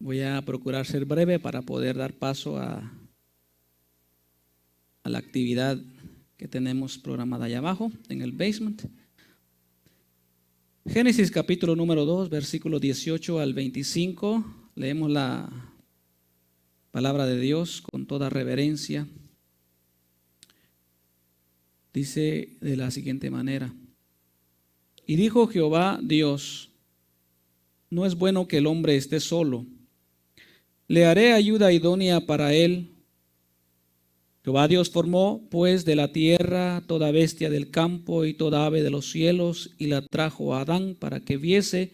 Voy a procurar ser breve para poder dar paso a la actividad que tenemos programada allá abajo, en el basement. Génesis capítulo número 2, versículo 18 al 25. Leemos la palabra de Dios con toda reverencia. Dice de la siguiente manera: Y dijo Jehová Dios: No es bueno que el hombre esté solo. Le haré ayuda idónea para él. Jehová Dios formó pues de la tierra toda bestia del campo y toda ave de los cielos, y la trajo a Adán para que viese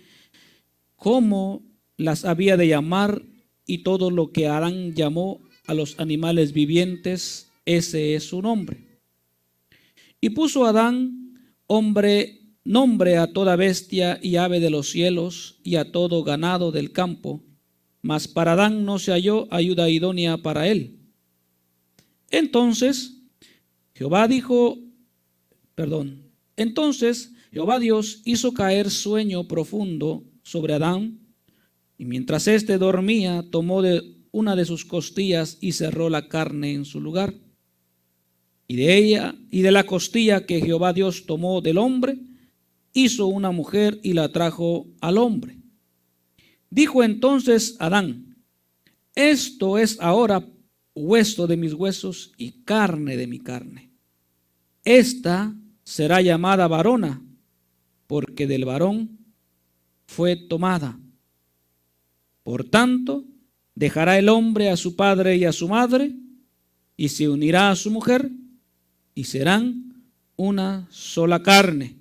cómo las había de llamar, y todo lo que Adán llamó a los animales vivientes, ese es su nombre. Y puso Adán nombre a toda bestia y ave de los cielos y a todo ganado del campo, mas para Adán no se halló ayuda idónea para él. Entonces Jehová Dios hizo caer sueño profundo sobre Adán, y mientras éste dormía, tomó de una de sus costillas y cerró la carne en su lugar. Y de ella y de la costilla que Jehová Dios tomó del hombre, hizo una mujer y la trajo al hombre. Dijo entonces Adán: Esto es ahora hueso de mis huesos y carne de mi carne. Esta será llamada varona, porque del varón fue tomada. Por tanto, dejará el hombre a su padre y a su madre, y se unirá a su mujer, y serán una sola carne.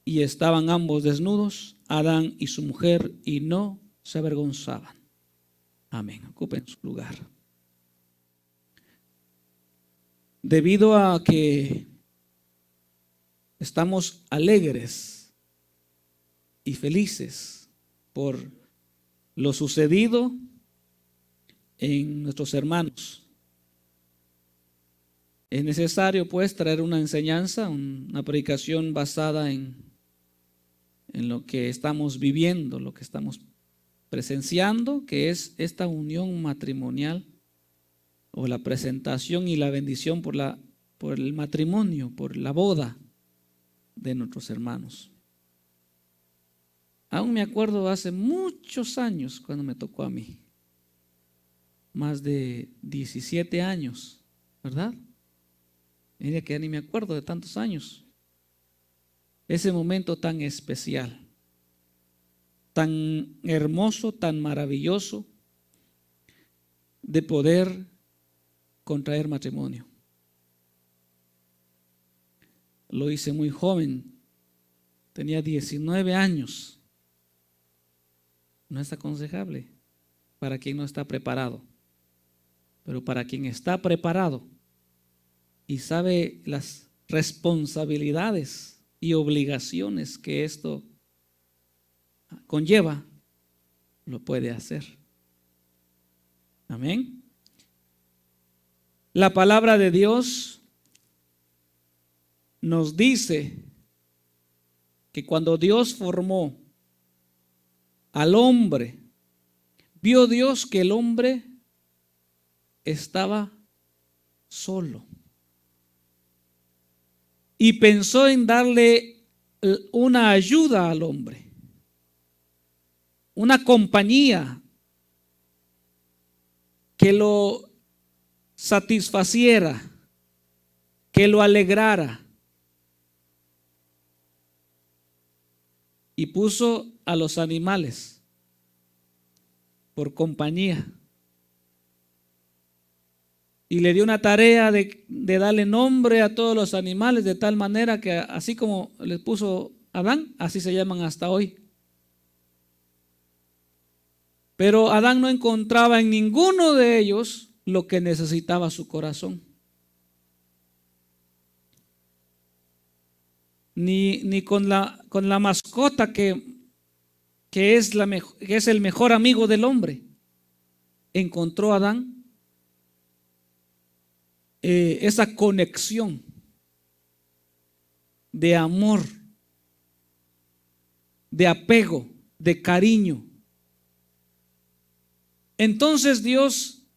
Y estaban ambos desnudos, Adán y su mujer, y no se avergonzaban. Amén. Ocupen su lugar. Debido a que estamos alegres y felices por lo sucedido en nuestros hermanos, es necesario pues traer una enseñanza, una predicación basada en lo que estamos viviendo, lo que estamos presenciando, que es esta unión matrimonial, o la presentación y la bendición por el matrimonio, por la boda de nuestros hermanos. Aún me acuerdo hace muchos años cuando me tocó a mí, más de 17 años, ¿verdad? Mira que ya ni me acuerdo de tantos años. Ese momento tan especial, tan hermoso, tan maravilloso, de poder contraer matrimonio. Lo hice muy joven, tenía 19 años. No es aconsejable para quien no está preparado, pero para quien está preparado y sabe las responsabilidades y obligaciones que esto conlleva, lo puede hacer. Amén. La palabra de Dios nos dice que cuando Dios formó al hombre, vio Dios que el hombre estaba solo y pensó en darle una ayuda al hombre, una compañía que lo satisfaciera, que lo alegrara, y puso a los animales por compañía, y le dio una tarea de darle nombre a todos los animales, de tal manera que así como les puso Adán, así se llaman hasta hoy. Pero Adán no encontraba en ninguno de ellos lo que necesitaba su corazón, ni con la mascota que es el mejor amigo del hombre. Encontró Adán esa conexión de amor, de apego, de cariño Entonces Dios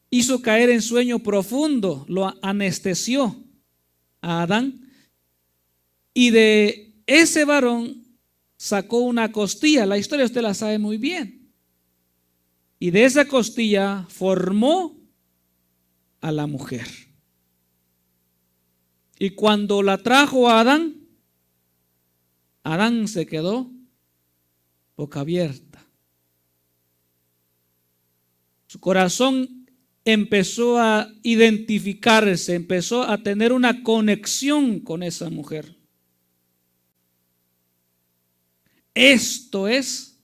hizo caer en sueño profundo, lo anestesió a Adán, y de ese varón sacó una costilla. La historia usted la sabe muy bien. Y de esa costilla formó a la mujer. Y cuando la trajo a Adán, Adán se quedó boca abierta. Su corazón empezó a identificarse, empezó a tener una conexión con esa mujer. Esto es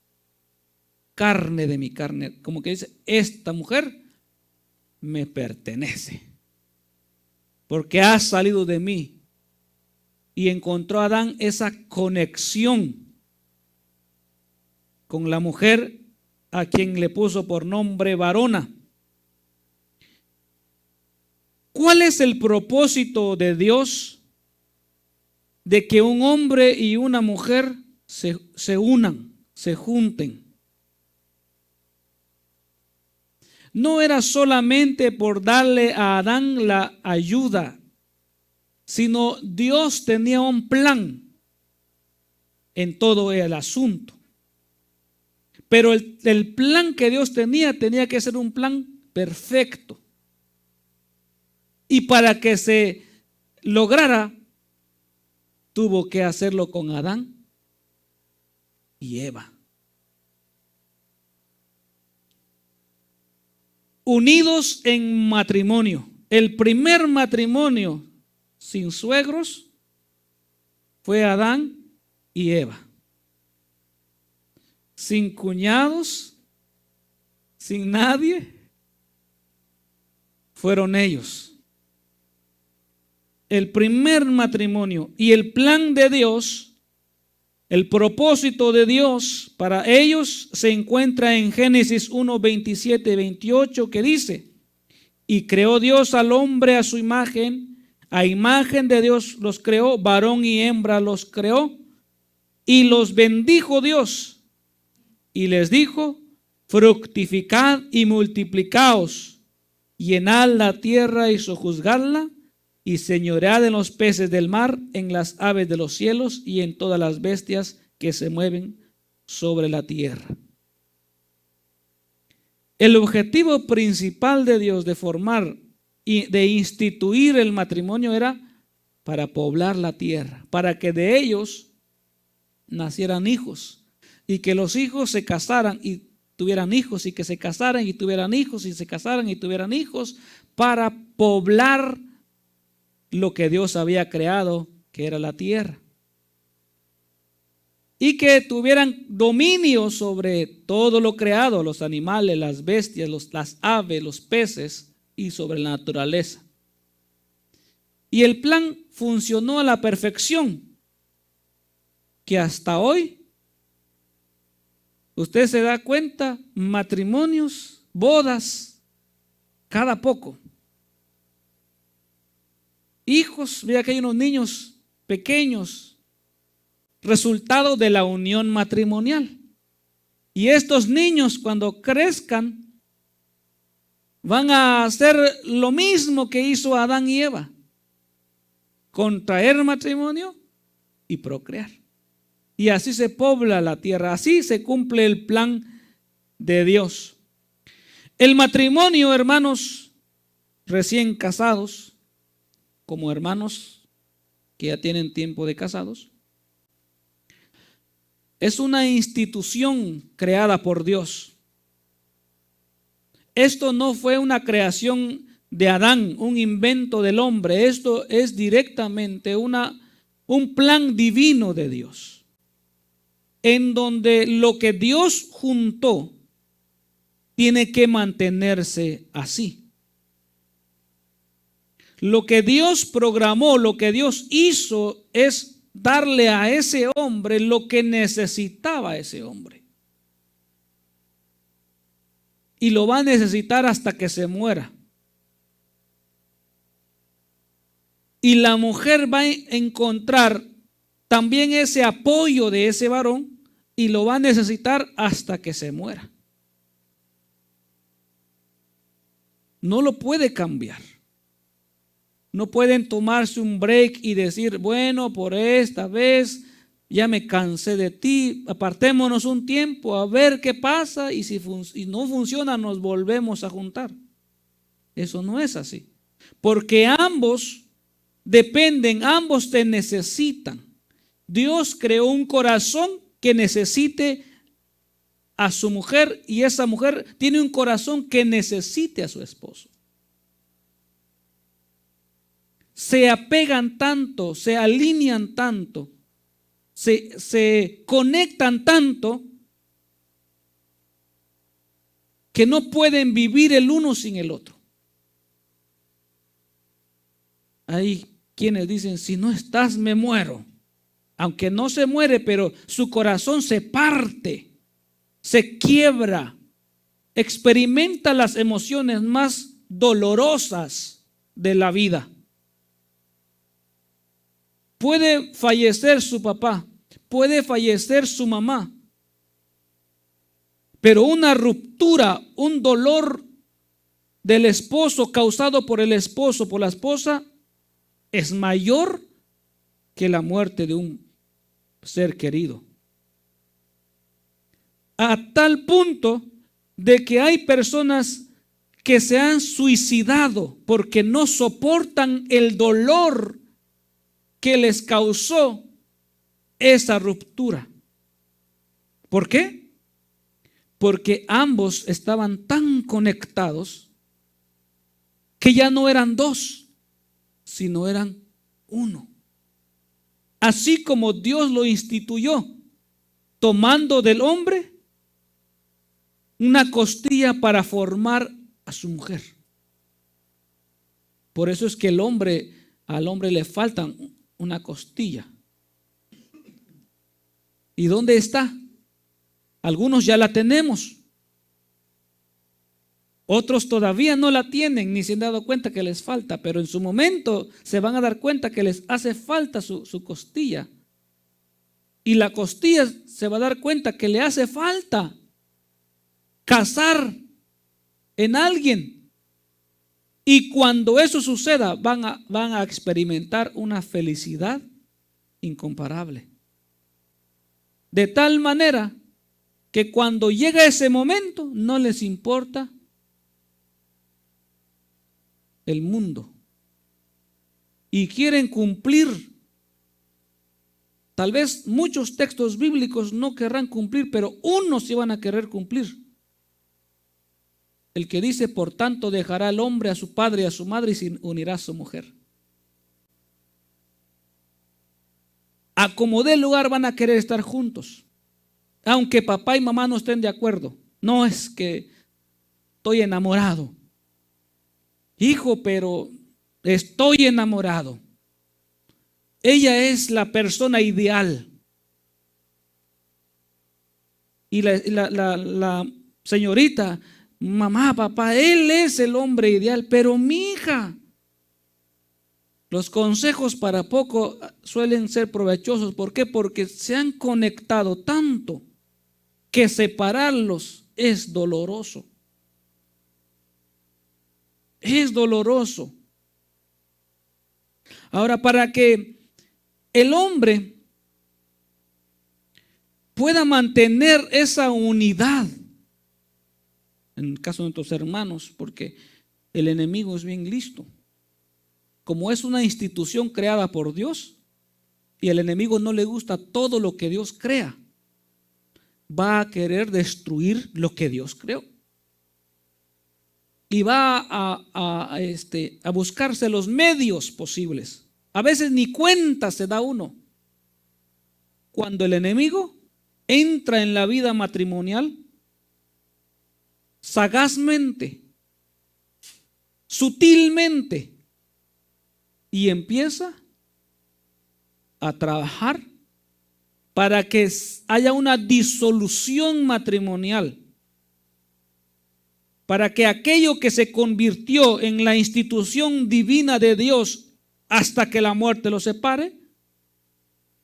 carne de mi carne. Como que dice, esta mujer me pertenece, porque ha salido de mí. Y encontró a Adán esa conexión con la mujer a quien le puso por nombre varona. ¿Cuál es el propósito de Dios de que un hombre y una mujer se unan, se junten? No era solamente por darle a Adán la ayuda, sino Dios tenía un plan en todo el asunto. Pero el plan que Dios tenía que ser un plan perfecto. Y para que se lograra, tuvo que hacerlo con Adán y Eva. Unidos en matrimonio. El primer matrimonio sin suegros fue Adán y Eva. Sin cuñados, sin nadie, fueron ellos. El primer matrimonio. Y el plan de Dios, el propósito de Dios para ellos se encuentra en Génesis 1, 27, 28, que dice: y creó Dios al hombre a su imagen, a imagen de Dios los creó, varón y hembra los creó, y los bendijo Dios, y les dijo: fructificad y multiplicaos, llenad la tierra y sojuzgadla, y señoread en los peces del mar, en las aves de los cielos y en todas las bestias que se mueven sobre la tierra. El objetivo principal de Dios de formar y de instituir el matrimonio era para poblar la tierra, para que de ellos nacieran hijos y que los hijos se casaran y tuvieran hijos, y que se casaran y tuvieran hijos, y se casaran y tuvieran hijos, para poblar lo que Dios había creado, que era la tierra. Y que tuvieran dominio sobre todo lo creado, los animales, las bestias, las aves, los peces, y sobre la naturaleza. Y el plan funcionó a la perfección, que hasta hoy, usted se da cuenta, matrimonios, bodas, cada poco. Hijos, mira que hay unos niños pequeños, resultado de la unión matrimonial. Y estos niños, cuando crezcan, van a hacer lo mismo que hizo Adán y Eva: contraer matrimonio y procrear. Y así se pobla la tierra, así se cumple el plan de Dios. El matrimonio, hermanos recién casados, como hermanos que ya tienen tiempo de casados, es una institución creada por Dios. Esto no fue una creación de Adán, un invento del hombre. Esto es directamente un plan divino de Dios, en donde lo que Dios juntó tiene que mantenerse así. Lo que Dios programó, lo que Dios hizo, es darle a ese hombre lo que necesitaba ese hombre. Y lo va a necesitar hasta que se muera. Y la mujer va a encontrar también ese apoyo de ese varón y lo va a necesitar hasta que se muera. no lo puede cambiar. No pueden tomarse un break y decir, bueno, por esta vez ya me cansé de ti, apartémonos un tiempo a ver qué pasa y si no funciona nos volvemos a juntar. Eso no es así. Porque ambos dependen, ambos te necesitan. Dios creó un corazón que necesite a su mujer y esa mujer tiene un corazón que necesite a su esposo. Se apegan tanto, se alinean tanto, se conectan tanto que no pueden vivir el uno sin el otro. Hay quienes dicen, si no estás me muero. Aunque no se muere, pero su corazón se parte, se quiebra, experimenta las emociones más dolorosas de la vida. Puede fallecer su papá, puede fallecer su mamá, pero una ruptura, un dolor del esposo causado por el esposo, por la esposa, es mayor que la muerte de un ser querido. A tal punto de que hay personas que se han suicidado porque no soportan el dolor que les causó esa ruptura. ¿Por qué? Porque ambos estaban tan conectados que ya no eran dos, sino eran uno. Así como Dios lo instituyó, tomando del hombre una costilla para formar a su mujer. Por eso es que al hombre le faltan una costilla. ¿Y dónde está? Algunos ya la tenemos. Otros todavía no la tienen, ni se han dado cuenta que les falta, pero en su momento se van a dar cuenta que les hace falta su costilla. Y la costilla se va a dar cuenta que le hace falta cazar en alguien. Y cuando eso suceda, van a experimentar una felicidad incomparable. De tal manera que cuando llega ese momento, no les importa el mundo. Y quieren cumplir. Tal vez muchos textos bíblicos no querrán cumplir, pero unos sí van a querer cumplir. El que dice, por tanto, dejará al hombre a su padre y a su madre y se unirá a su mujer. A como dé lugar van a querer estar juntos. Aunque papá y mamá no estén de acuerdo. No es que estoy enamorado. Hijo, pero estoy enamorado. Ella es la persona ideal. Y la señorita, mamá, papá, él es el hombre ideal, pero mi hija. Los consejos para poco suelen ser provechosos. ¿Por qué? Porque se han conectado tanto que separarlos es doloroso. Es doloroso. Ahora, para que el hombre pueda mantener esa unidad, en el caso de nuestros hermanos, porque el enemigo es bien listo. Como es una institución creada por Dios y al enemigo no le gusta todo lo que Dios crea, va a querer destruir lo que Dios creó. Y va a buscarse los medios posibles. A veces ni cuenta se da uno. Cuando el enemigo entra en la vida matrimonial, sagazmente, sutilmente, y empieza a trabajar para que haya una disolución matrimonial, para que aquello que se convirtió en la institución divina de Dios hasta que la muerte lo separe,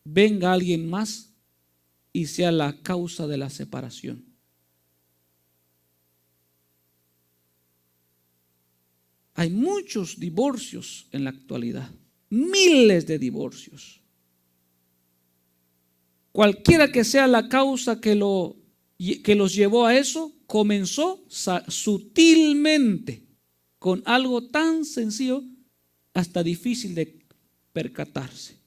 venga alguien más y sea la causa de la separación. Hay muchos divorcios en la actualidad, miles de divorcios. Cualquiera que sea la causa que los llevó a eso, comenzó sutilmente con algo tan sencillo hasta difícil de percatarse.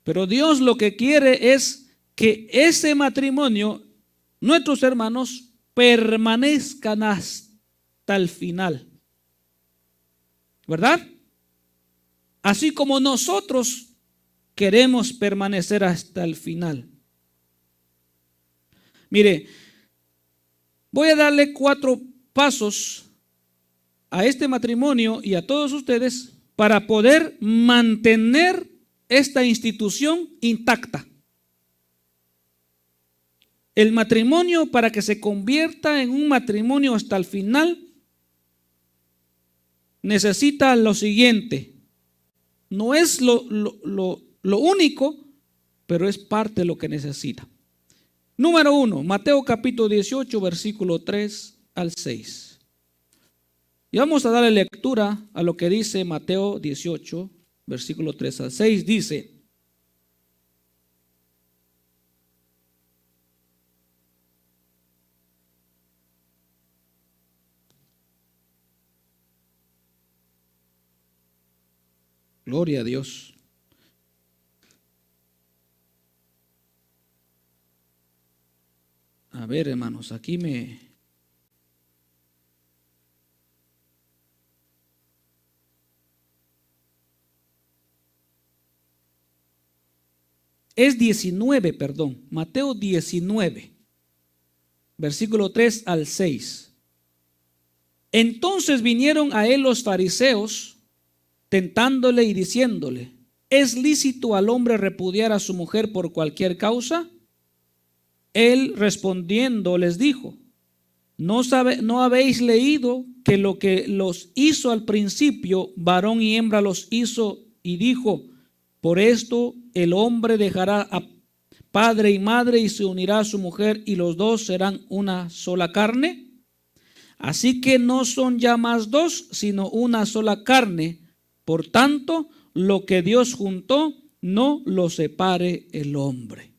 Pero Dios lo que quiere es que ese matrimonio, nuestros hermanos, permanezcan hasta el final, ¿verdad? Así como nosotros queremos permanecer hasta el final. Mire, voy a darle 4 pasos a este matrimonio y a todos ustedes para poder mantener esta institución intacta. El matrimonio, para que se convierta en un matrimonio hasta el final, necesita lo siguiente. No es lo único, pero es parte de lo que necesita. Número 1, Mateo capítulo 18, versículo 3 al 6. Y vamos a darle lectura a lo que dice Mateo 18, versículo 3 al 6. Dice: gloria a Dios. A ver, hermanos, aquí es 19, perdón, Mateo 19, versículo 3 al 6. Entonces vinieron a él los fariseos, tentándole y diciéndole: ¿es lícito al hombre repudiar a su mujer por cualquier causa? Él respondiendo les dijo: ¿No habéis leído que lo que los hizo al principio, varón y hembra los hizo? Y dijo: por esto el hombre dejará a padre y madre y se unirá a su mujer, y los dos serán una sola carne. Así que no son ya más dos, sino una sola carne. Por tanto, lo que Dios juntó, no lo separe el hombre.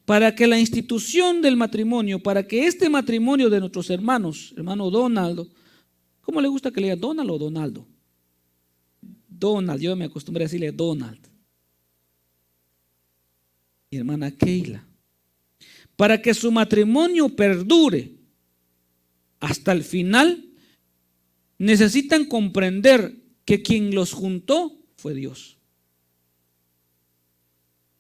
Para que la institución del matrimonio, para que este matrimonio de nuestros hermanos, hermano Donaldo, ¿cómo le gusta que le diga, Donald o Donaldo? Donald, yo me acostumbré a decirle Donald. Y hermana Keila, para que su matrimonio perdure hasta el final, necesitan comprender que quien los juntó fue Dios.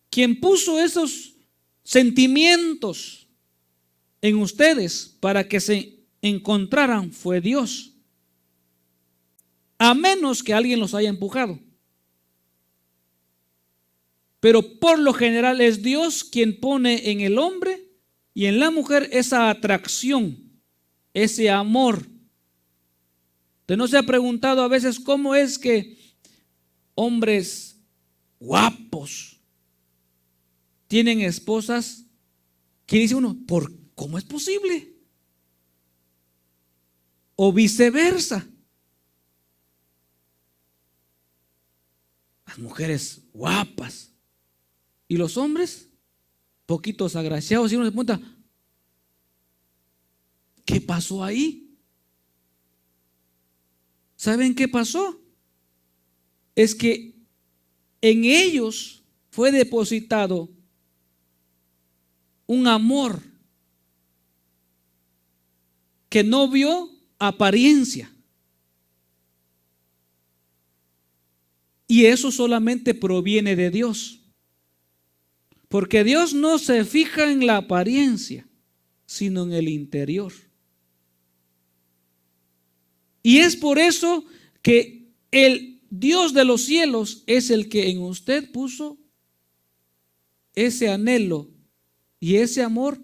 Quien puso esos sentimientos en ustedes para que se encontraran fue Dios, a menos que alguien los haya empujado. Pero por lo general es Dios quien pone en el hombre y en la mujer esa atracción, ese amor. ¿Usted no se ha preguntado a veces cómo es que hombres guapos tienen esposas que dice uno, ¿cómo es posible? O viceversa. Las mujeres guapas y los hombres poquitos agraciados, y uno se pregunta, ¿qué pasó ahí? ¿Saben qué pasó? Es que en ellos fue depositado un amor que no vio apariencia. Y eso solamente proviene de Dios. Porque Dios no se fija en la apariencia, sino en el interior. Y es por eso que el Dios de los cielos es el que en usted puso ese anhelo y ese amor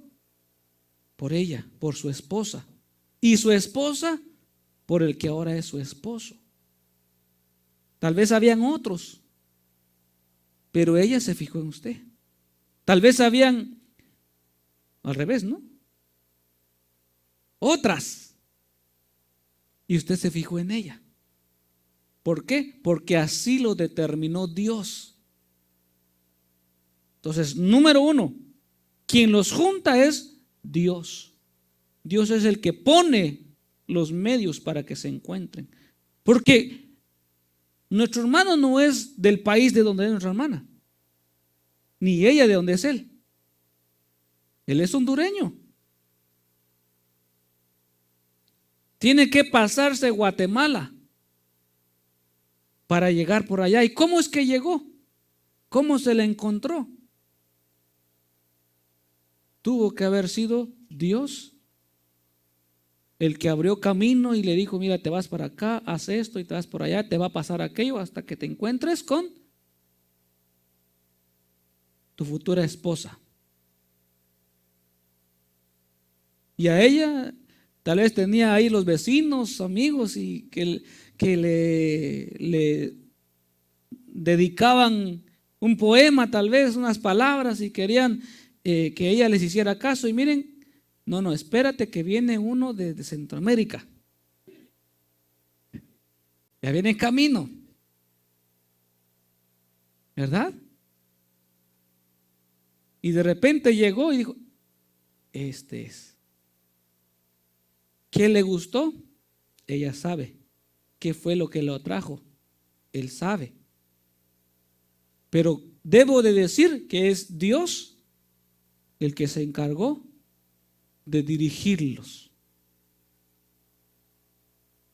por ella, por su esposa. Y su esposa por el que ahora es su esposo. Tal vez habían otros, pero ella se fijó en usted. Tal vez habían, al revés, ¿no? Otras, y usted se fijó en ella. ¿Por qué? Porque así lo determinó Dios. Entonces, número uno, quien los junta es Dios. Dios es el que pone los medios para que se encuentren. Porque nuestro hermano no es del país de donde es nuestra hermana, ni ella de donde es él. Él es hondureño. Tiene que pasarse Guatemala para llegar por allá. ¿Y cómo es que llegó? ¿Cómo se le encontró? Tuvo que haber sido Dios el que abrió camino y le dijo, mira, te vas para acá, haz esto y te vas por allá, te va a pasar aquello hasta que te encuentres con tu futura esposa. Y a ella tal vez tenía ahí los vecinos, amigos, y que le dedicaban un poema, tal vez unas palabras, y querían que ella les hiciera caso. Y miren, no, espérate que viene uno de Centroamérica. Ya viene en camino, ¿verdad? Y de repente llegó y dijo, este es. ¿Qué le gustó? Ella sabe. ¿Qué fue lo que lo atrajo? Él sabe. Pero debo de decir que es Dios el que se encargó de dirigirlos.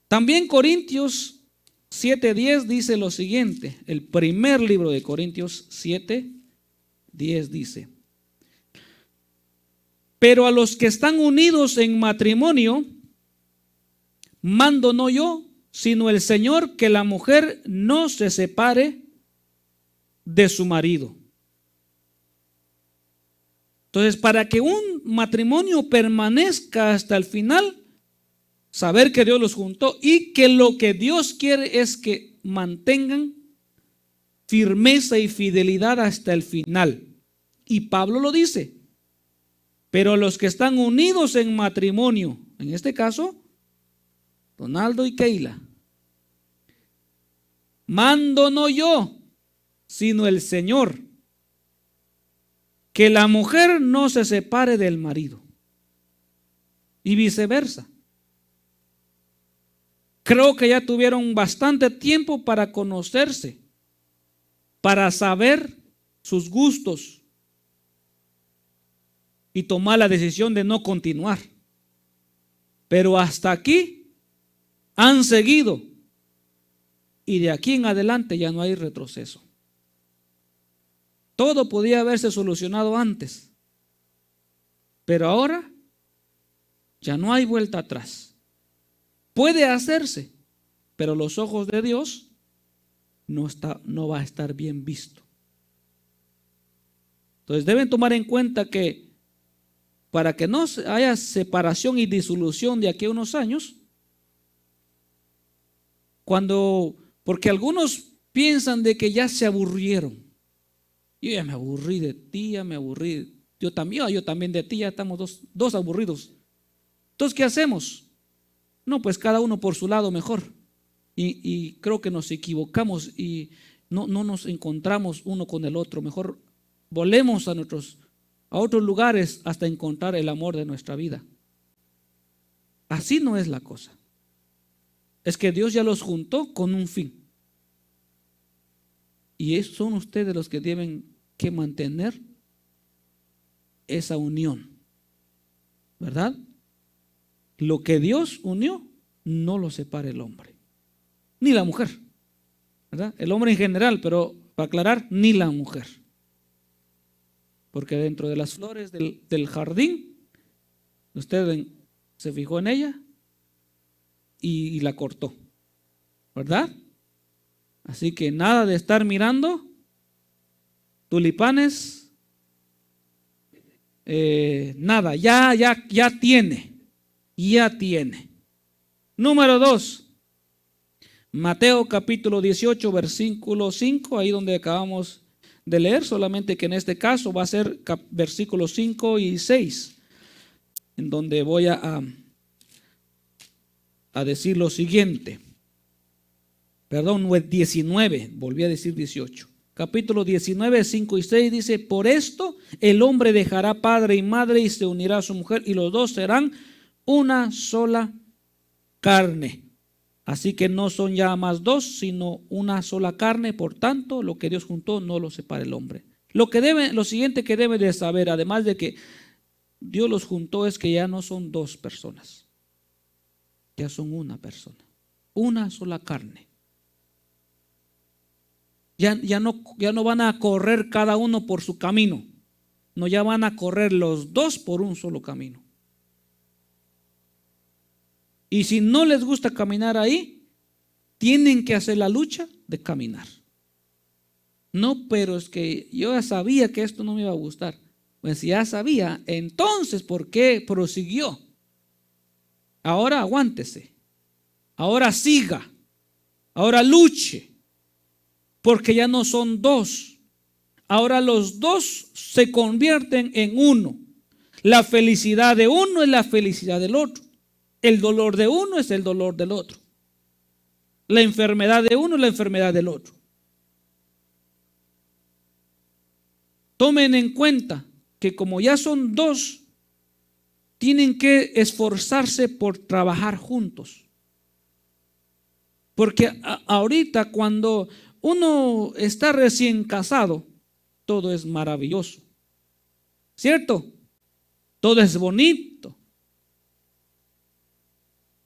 También Corintios 7:10 dice lo siguiente. El primer libro de Corintios 7:10 dice: pero a los que están unidos en matrimonio, mando no yo, sino el Señor, que la mujer no se separe de su marido. Entonces, para que un matrimonio permanezca hasta el final, saber que Dios los juntó y que lo que Dios quiere es que mantengan firmeza y fidelidad hasta el final. Y Pablo lo dice, pero los que están unidos en matrimonio, en este caso, Donaldo y Keila, mando no yo, sino el Señor, que la mujer no se separe del marido y viceversa. Creo que ya tuvieron bastante tiempo para conocerse, para saber sus gustos y tomar la decisión de no continuar. Pero hasta aquí han seguido y de aquí en adelante ya no hay retroceso. Todo podía haberse solucionado antes, pero ahora ya no hay vuelta atrás. Puede hacerse, pero los ojos de Dios no va a estar bien visto. Entonces deben tomar en cuenta que para que no haya separación y disolución de aquí a unos años, porque algunos piensan de que ya se aburrieron. Yo ya me aburrí de ti, ya me aburrí. Yo también de ti, ya estamos dos aburridos. Entonces, ¿qué hacemos? No, pues cada uno por su lado mejor. Y creo que nos equivocamos y no nos encontramos uno con el otro. Mejor volemos a otros lugares hasta encontrar el amor de nuestra vida. Así no es la cosa. Es que Dios ya los juntó con un fin. Y son ustedes los que deben que mantener esa unión, ¿verdad? Lo que Dios unió, no lo separa el hombre, ni la mujer, ¿verdad? El hombre en general, pero para aclarar, ni la mujer. Porque dentro de las flores del jardín, usted se fijó en ella y la cortó, ¿verdad? Así que nada de estar mirando tulipanes, nada, ya tiene. Número 2, Mateo capítulo 18, versículo 5, ahí donde acabamos de leer, solamente que en este caso va a ser versículos 5 y 6, en donde voy a a decir lo siguiente. Perdón, 19, volví a decir 18. Capítulo 19, 5 y 6 dice: por esto el hombre dejará padre y madre y se unirá a su mujer y los dos serán una sola carne. Así que no son ya más dos, sino una sola carne. Por tanto, lo que Dios juntó no lo separa el hombre. Lo siguiente que debe de saber, además de que Dios los juntó, es que ya no son dos personas. Ya son una persona. Una sola carne. Ya no van a correr cada uno por su camino. No, ya van a correr los dos por un solo camino. Y si no les gusta caminar ahí, tienen que hacer la lucha de caminar. No, pero es que yo ya sabía que esto no me iba a gustar. Pues ya sabía, entonces ¿por qué prosiguió? Ahora aguántese. Ahora siga. Ahora luche. Porque ya no son dos. Ahora los dos se convierten en uno. La felicidad de uno es la felicidad del otro. El dolor de uno es el dolor del otro. La enfermedad de uno es la enfermedad del otro. Tomen en cuenta que como ya son dos, tienen que esforzarse por trabajar juntos. Porque ahorita cuando uno está recién casado, todo es maravilloso, ¿cierto? Todo es bonito.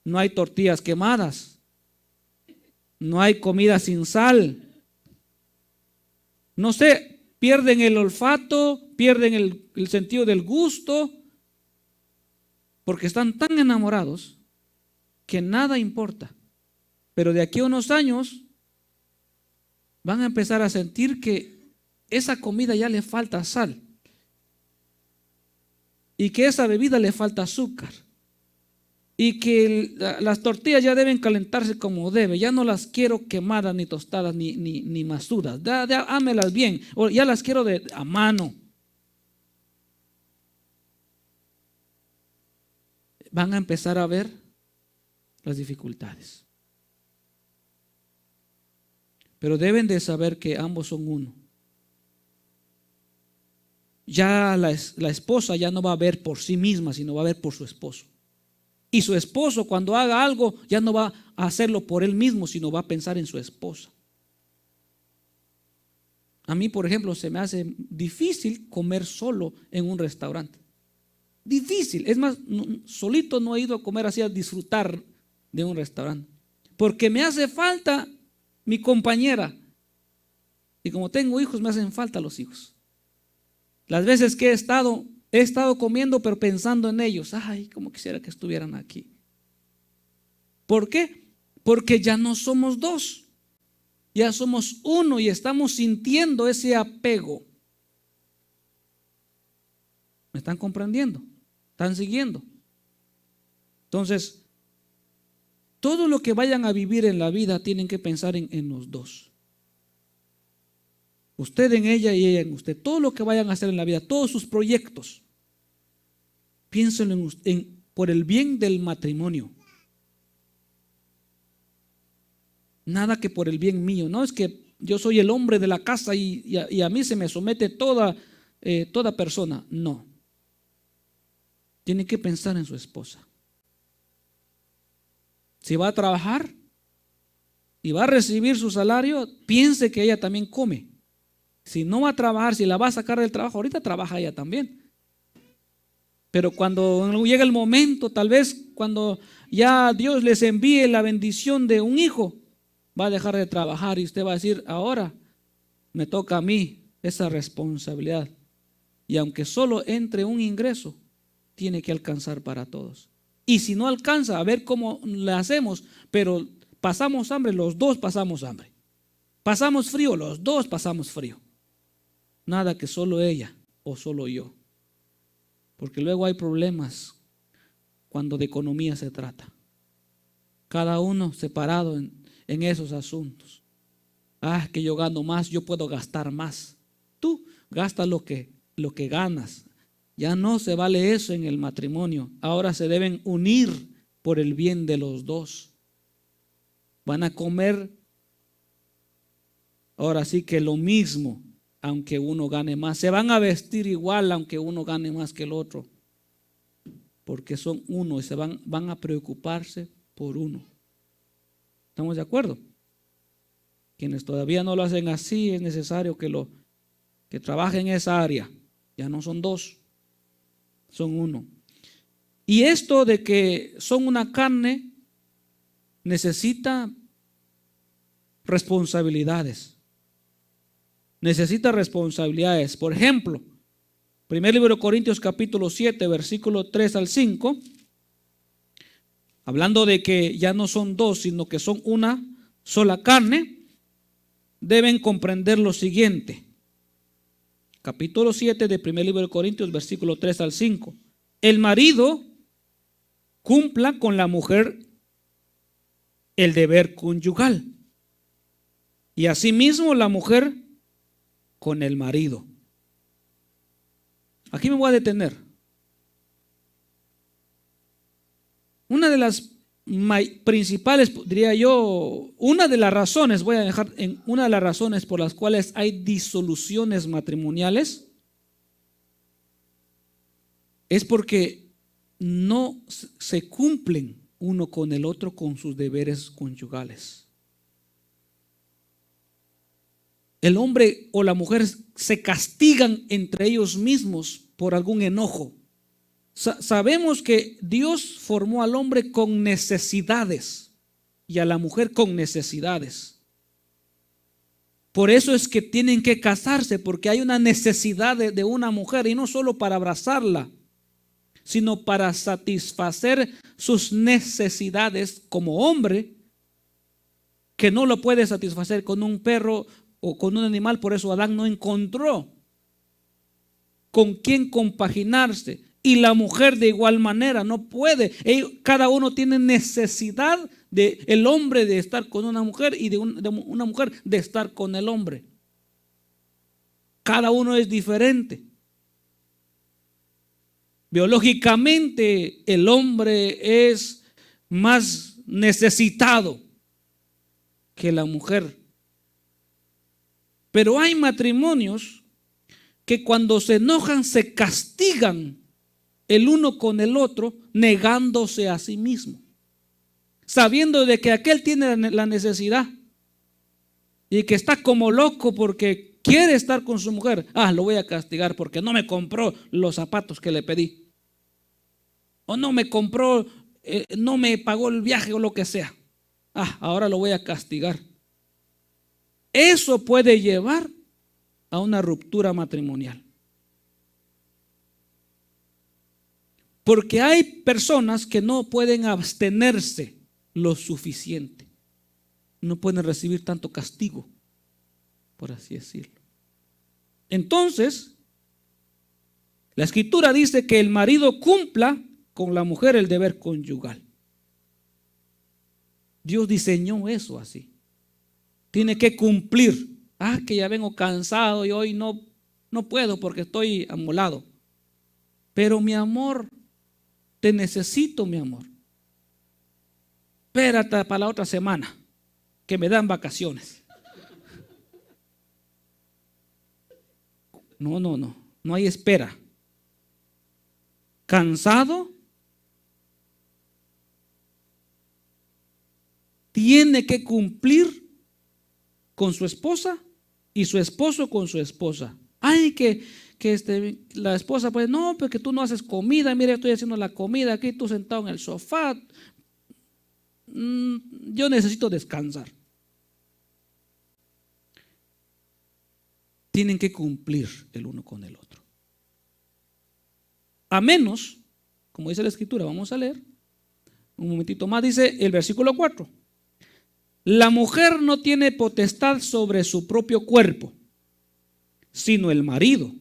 No hay tortillas quemadas. No hay comida sin sal. No sé, pierden el olfato, pierden el sentido del gusto, porque están tan enamorados que nada importa. Pero de aquí a unos años van a empezar a sentir que esa comida ya le falta sal y que esa bebida le falta azúcar. Y que las tortillas ya deben calentarse como debe. Ya no las quiero quemadas, ni tostadas, ni masudas. Hámelas bien. O ya las quiero a mano. Van a empezar a ver las dificultades. Pero deben de saber que ambos son uno. Ya la esposa ya no va a ver por sí misma, sino va a ver por su esposo. Y su esposo, cuando haga algo, ya no va a hacerlo por él mismo, sino va a pensar en su esposa. A mí, por ejemplo, se me hace difícil comer solo en un restaurante. Difícil. Es más, solito no he ido a comer así, a disfrutar de un restaurante. Porque me hace falta mi compañera. Y como tengo hijos, me hacen falta los hijos. Las veces que he estado comiendo, pero pensando en ellos. Ay, como quisiera que estuvieran aquí. ¿Por qué? Porque ya no somos dos. Ya somos uno y estamos sintiendo ese apego. ¿Me están comprendiendo? ¿Están siguiendo? Entonces, todo lo que vayan a vivir en la vida tienen que pensar en los dos. Usted en ella y ella en usted. Todo lo que vayan a hacer en la vida, todos sus proyectos, piénsenlo por el bien del matrimonio. Nada que por el bien mío. No es que yo soy el hombre de la casa y a mí se me somete toda persona. No. Tiene que pensar en su esposa. Si va a trabajar y va a recibir su salario, piense que ella también come. Si no va a trabajar, si la va a sacar del trabajo, ahorita trabaja ella también. Pero cuando llega el momento, tal vez cuando ya Dios les envíe la bendición de un hijo, va a dejar de trabajar y usted va a decir, ahora me toca a mí esa responsabilidad. Y aunque solo entre un ingreso, tiene que alcanzar para todos. Y si no alcanza, a ver cómo le hacemos, pero pasamos hambre, los dos pasamos hambre. Pasamos frío, los dos pasamos frío. Nada que solo ella o solo yo. Porque luego hay problemas cuando de economía se trata. Cada uno separado en esos asuntos. Ah, que yo gano más, yo puedo gastar más. Tú gastas lo que ganas. Ya no se vale eso en el matrimonio. Ahora se deben unir por el bien de los dos. Van a comer ahora sí que lo mismo, aunque uno gane más. Se van a vestir igual, aunque uno gane más que el otro. Porque son uno y van a preocuparse por uno. ¿Estamos de acuerdo? Quienes todavía no lo hacen así, es necesario que trabajen en esa área. Ya no son dos, son uno. Y esto de que son una carne necesita responsabilidades. Necesita responsabilidades. Por ejemplo, primer libro de Corintios capítulo 7, versículo 3 al 5, hablando de que ya no son dos, sino que son una sola carne, deben comprender lo siguiente. Capítulo 7 de primer libro de Corintios, versículo 3 al 5. El marido cumpla con la mujer el deber conyugal, y asimismo la mujer con el marido. Aquí me voy a detener. Una de las principales, diría yo, una de las razones, voy a dejar en una de las razones por las cuales hay disoluciones matrimoniales, es porque no se cumplen uno con el otro con sus deberes conyugales. El hombre o la mujer se castigan entre ellos mismos por algún enojo. Sabemos que Dios formó al hombre con necesidades y a la mujer con necesidades. Por eso es que tienen que casarse, porque hay una necesidad de una mujer, y no solo para abrazarla, sino para satisfacer sus necesidades como hombre, que no lo puede satisfacer con un perro o con un animal. Por eso Adán no encontró con quién compaginarse, y la mujer de igual manera no puede. Cada uno tiene necesidad el hombre de estar con una mujer y de una mujer de estar con el hombre. Cada uno es diferente. Biológicamente el hombre es más necesitado que la mujer. Pero hay matrimonios que cuando se enojan se castigan el uno con el otro, negándose a sí mismo, sabiendo de que aquel tiene la necesidad y que está como loco porque quiere estar con su mujer. Lo voy a castigar porque no me compró los zapatos que le pedí, o no me compró, no me pagó el viaje o lo que sea. Ahora lo voy a castigar. Eso puede llevar a una ruptura matrimonial. Porque hay personas que no pueden abstenerse lo suficiente. No pueden recibir tanto castigo, por así decirlo. Entonces, la Escritura dice que el marido cumpla con la mujer el deber conyugal. Dios diseñó eso así. Tiene que cumplir. Que ya vengo cansado y hoy no puedo porque estoy amolado. Pero mi amor, te necesito, mi amor. Espérate para la otra semana, que me dan vacaciones. No hay espera. Cansado, tiene que cumplir con su esposa y su esposo con su esposa. La esposa pues no, porque tú no haces comida, mira, estoy haciendo la comida aquí, tú sentado en el sofá, yo necesito descansar. Tienen que cumplir el uno con el otro. A menos, como dice la Escritura, vamos a leer un momentito más, dice el versículo 4. La mujer no tiene potestad sobre su propio cuerpo, sino el marido.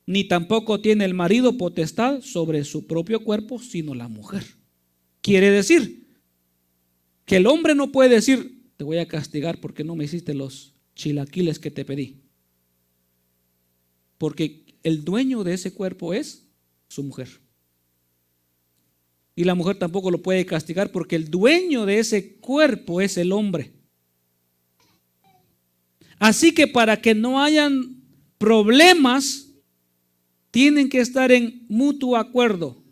Ni tampoco tiene el marido potestad sobre su propio cuerpo, sino la mujer. Quiere decir que el hombre no puede decir, te voy a castigar porque no me hiciste los chilaquiles que te pedí. Porque el dueño de ese cuerpo es su mujer. y la mujer tampoco lo puede castigar porque el dueño de ese cuerpo es el hombre. Así que para que no hayan problemas, tienen que estar en mutuo acuerdo,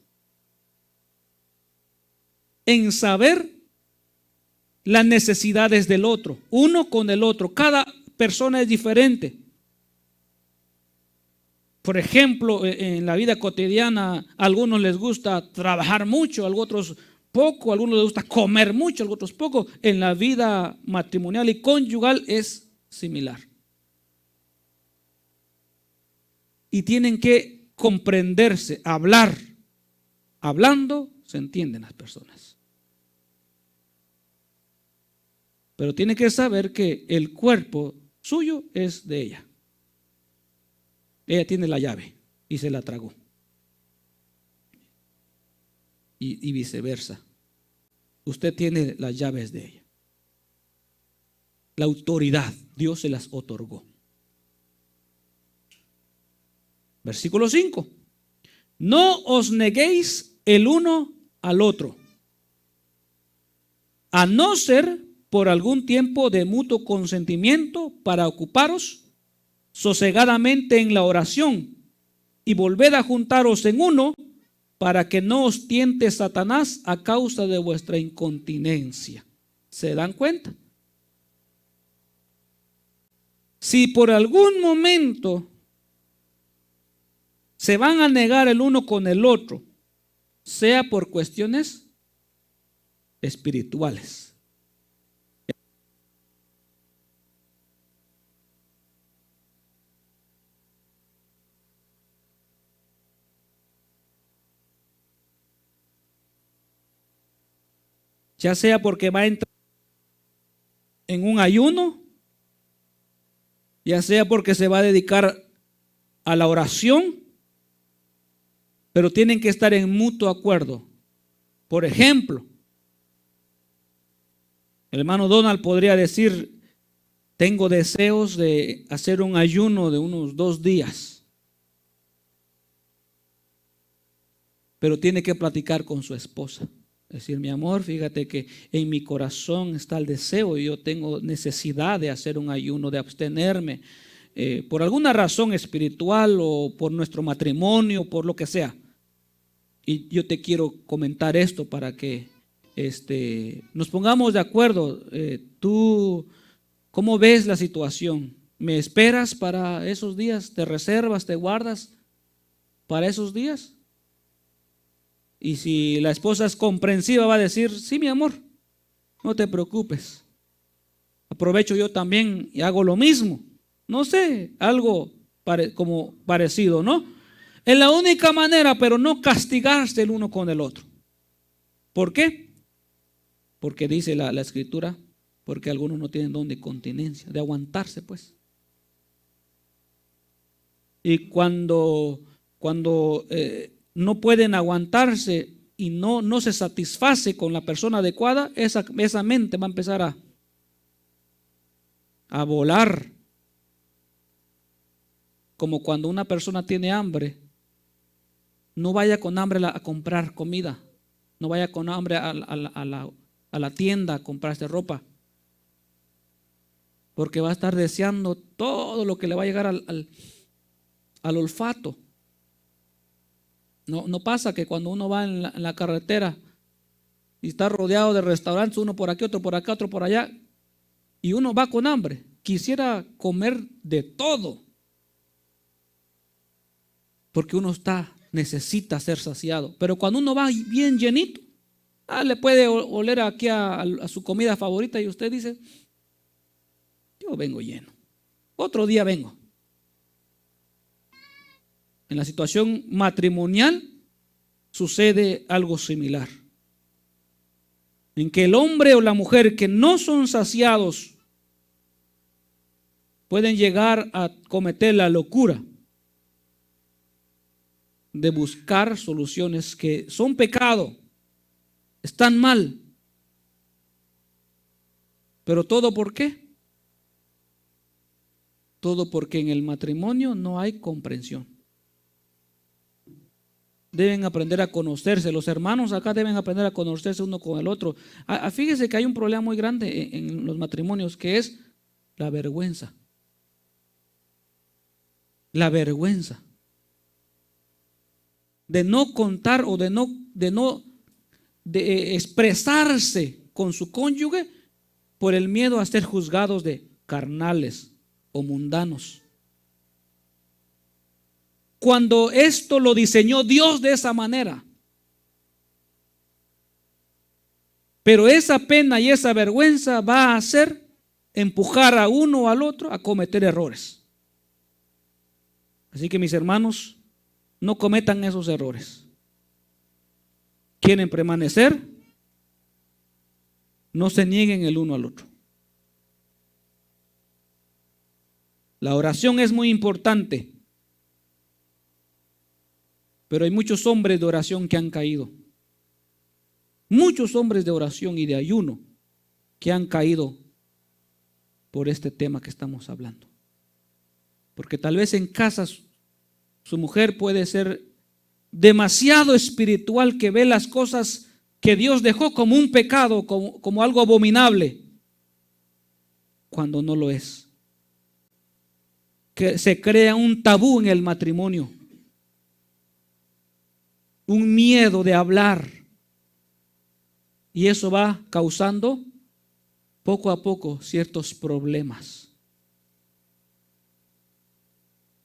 en saber las necesidades del otro, uno con el otro. Cada persona es diferente. Por ejemplo, en la vida cotidiana, a algunos les gusta trabajar mucho, a otros poco, a algunos les gusta comer mucho, a otros poco. En la vida matrimonial y conyugal es similar. Y tienen que comprenderse, hablar. Hablando se entienden las personas. Pero tiene que saber que el cuerpo suyo es de ella. Ella tiene la llave y se la tragó. Y viceversa. Usted tiene las llaves de ella. La autoridad, Dios se las otorgó. Versículo 5. No os neguéis el uno al otro, a no ser por algún tiempo de mutuo consentimiento para ocuparos sosegadamente en la oración y volved a juntaros en uno para que no os tiente Satanás a causa de vuestra incontinencia. ¿Se dan cuenta? Si por algún momento se van a negar el uno con el otro, sea por cuestiones espirituales, ya sea porque va a entrar en un ayuno, ya sea porque se va a dedicar a la oración, pero tienen que estar en mutuo acuerdo. Por ejemplo, el hermano Donald podría decir: tengo deseos de hacer un ayuno de unos 2 días, pero tiene que platicar con su esposa. Decir: mi amor, fíjate que en mi corazón está el deseo y yo tengo necesidad de hacer un ayuno, de abstenerme, por alguna razón espiritual o por nuestro matrimonio, por lo que sea. Y yo te quiero comentar esto para que nos pongamos de acuerdo. Tú, ¿cómo ves la situación? ¿Me esperas para esos días? ¿Te reservas, te guardas para esos días? Y si la esposa es comprensiva, va a decir: sí, mi amor, no te preocupes. Aprovecho yo también y hago lo mismo. No sé, algo como parecido, ¿no? Es la única manera, pero no castigarse el uno con el otro. ¿Por qué? Porque dice la escritura, porque algunos no tienen don de continencia, de aguantarse, pues. Y cuando no pueden aguantarse y no se satisface con la persona adecuada, esa mente va a empezar a volar. Como cuando una persona tiene hambre, no vaya con hambre a comprar comida, no vaya con hambre a la tienda a comprarse ropa, porque va a estar deseando todo lo que le va a llegar al olfato. No pasa que cuando uno va en la carretera y está rodeado de restaurantes, uno por aquí, otro por acá, otro por allá, y uno va con hambre, quisiera comer de todo, porque uno necesita ser saciado. Pero cuando uno va bien llenito, le puede oler aquí a su comida favorita y usted dice: yo vengo lleno, otro día vengo. En la situación matrimonial sucede algo similar, en que el hombre o la mujer que no son saciados pueden llegar a cometer la locura de buscar soluciones que son pecado, están mal. Pero ¿todo por qué? Todo porque en el matrimonio no hay comprensión. deben aprender a conocerse. Los hermanos acá deben aprender a conocerse uno con el otro. Fíjese que hay un problema muy grande en los matrimonios, que es la vergüenza. La vergüenza de no contar o de expresarse con su cónyuge por el miedo a ser juzgados de carnales o mundanos. Cuando esto lo diseñó Dios de esa manera. Pero esa pena y esa vergüenza va a hacer empujar a uno o al otro a cometer errores. Así que mis hermanos, no cometan esos errores. ¿Quieren permanecer? No se nieguen el uno al otro. La oración es muy importante, pero hay muchos hombres de oración que han caído. Muchos hombres de oración y de ayuno que han caído por este tema que estamos hablando. Porque tal vez en casa su mujer puede ser demasiado espiritual, que ve las cosas que Dios dejó como un pecado, como algo abominable, cuando no lo es. Que se crea un tabú en el matrimonio, un miedo de hablar, y eso va causando poco a poco ciertos problemas.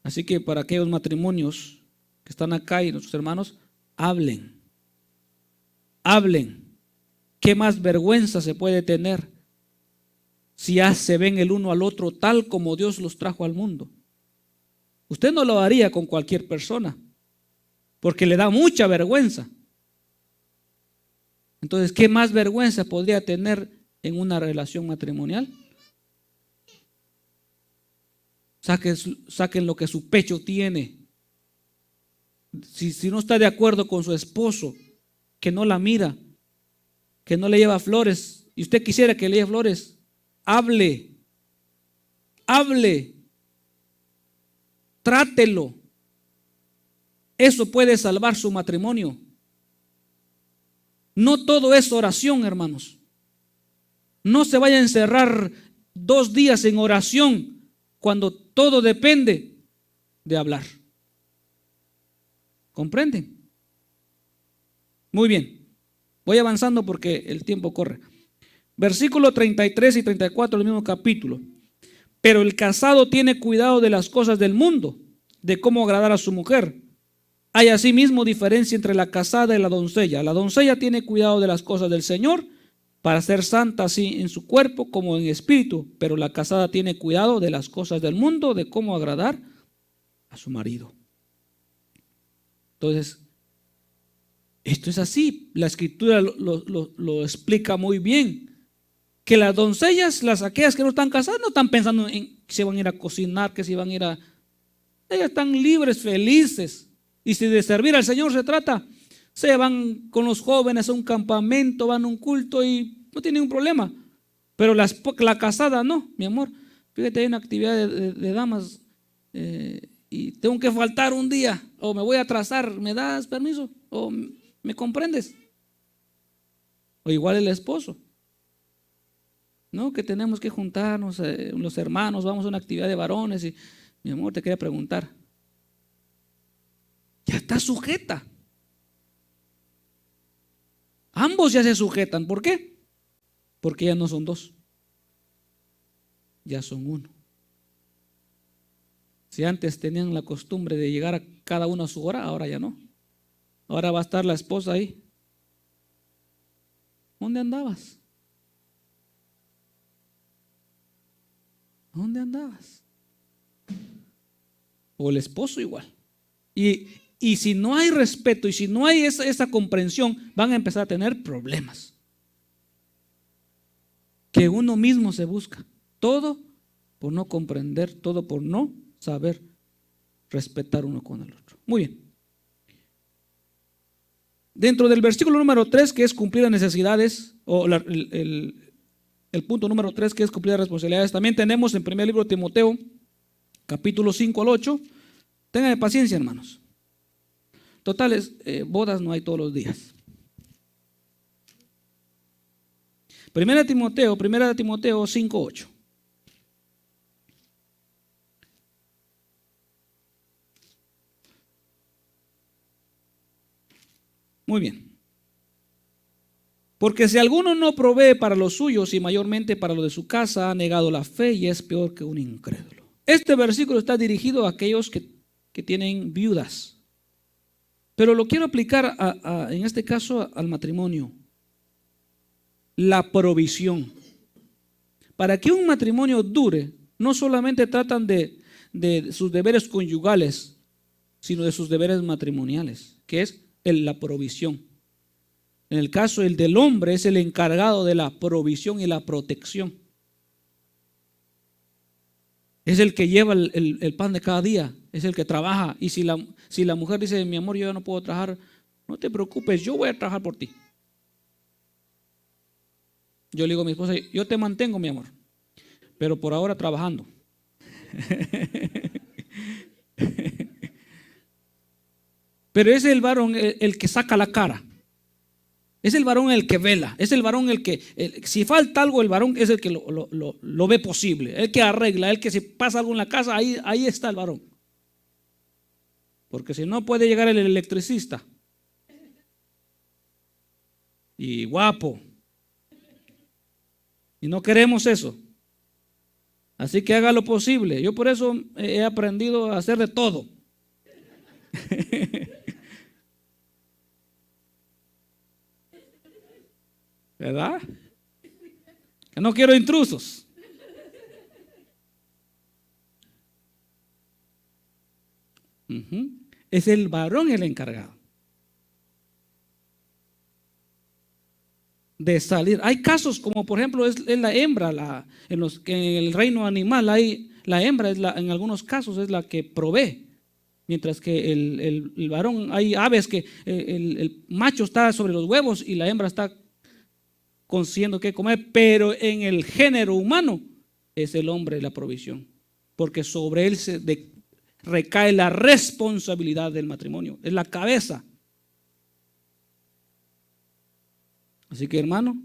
Así que para aquellos matrimonios que están acá y nuestros hermanos, hablen. ¿Qué más vergüenza se puede tener si ya se ven el uno al otro tal como Dios los trajo al mundo? Usted no lo haría con cualquier persona, porque le da mucha vergüenza. Entonces, ¿qué más vergüenza podría tener en una relación matrimonial? Saquen lo que su pecho tiene. Si no está de acuerdo con su esposo, que no la mira, que no le lleva flores, y usted quisiera que le lleve flores, hable, trátelo. Eso puede salvar su matrimonio. No todo es oración, hermanos. No se vaya a encerrar 2 días en oración cuando todo depende de hablar. ¿Comprenden? Muy bien. Voy avanzando porque el tiempo corre. Versículo 33 y 34 del mismo capítulo. Pero el casado tiene cuidado de las cosas del mundo, de cómo agradar a su mujer. Hay asimismo diferencia entre la casada y la doncella. La doncella tiene cuidado de las cosas del Señor para ser santa así en su cuerpo como en espíritu, pero la casada tiene cuidado de las cosas del mundo, de cómo agradar a su marido. Entonces, esto es así. La Escritura lo explica muy bien. Que las doncellas, aquellas que no están casadas, no están pensando en que se van a ir a cocinar, que se van a ir a... Ellas están libres, felices. Y si de servir al Señor se trata, se van con los jóvenes a un campamento, van a un culto y no tienen ningún problema. Pero la casada no, mi amor. Fíjate, hay una actividad de damas y tengo que faltar un día o me voy a atrasar, ¿me das permiso? ¿O me comprendes? O igual el esposo. No, que tenemos que juntarnos, los hermanos, vamos a una actividad de varones y mi amor, te quería preguntar. Ya está sujeta. Ambos ya se sujetan. ¿Por qué? Porque ya no son 2. Ya son 1. Si antes tenían la costumbre de llegar a cada uno a su hora, ahora ya no. Ahora va a estar la esposa ahí. ¿Dónde andabas? ¿Dónde andabas? O el esposo igual. Y si no hay respeto y si no hay esa comprensión, van a empezar a tener problemas. Que uno mismo se busca. Todo por no comprender, todo por no saber respetar uno con el otro. Muy bien. Dentro del versículo número 3, que es cumplir las necesidades, o el punto número 3, que es cumplir las responsabilidades, también tenemos en primer libro de Timoteo, capítulo 5 al 8. Tengan paciencia, hermanos. Totales, bodas no hay todos los días. Primera de Timoteo 5:8. Muy bien. Porque si alguno no provee para los suyos y mayormente para los de su casa, ha negado la fe y es peor que un incrédulo. Este versículo está dirigido a aquellos que tienen viudas. Pero lo quiero aplicar en este caso al matrimonio. La provisión. Para que un matrimonio dure, no solamente tratan de sus deberes conyugales, sino de sus deberes matrimoniales, que es la provisión. En el caso el del hombre es el encargado de la provisión y la protección. Es el que lleva el pan de cada día, es el que trabaja. Y si la mujer dice, mi amor, yo ya no puedo trabajar, no te preocupes, yo voy a trabajar por ti. Yo le digo a mi esposa, yo te mantengo, mi amor, pero por ahora trabajando. Pero es el varón el que saca la cara. Es el varón el que vela. Es el varón el que, si falta algo, el varón es el que lo ve posible. El que arregla, el que si pasa algo en la casa, ahí está el varón. Porque si no puede llegar el electricista. Y guapo. Y no queremos eso. Así que haga lo posible. Yo por eso he aprendido a hacer de todo. ¿Verdad? Que no quiero intrusos. Es el varón el encargado de salir. Hay casos como por ejemplo es la hembra, en el reino animal la hembra en algunos casos es la que provee. Mientras que el varón, hay aves que el macho está sobre los huevos y la hembra está consiguiendo qué comer, pero en el género humano es el hombre la provisión, porque sobre él recae la responsabilidad del matrimonio, es la cabeza. Así que hermano,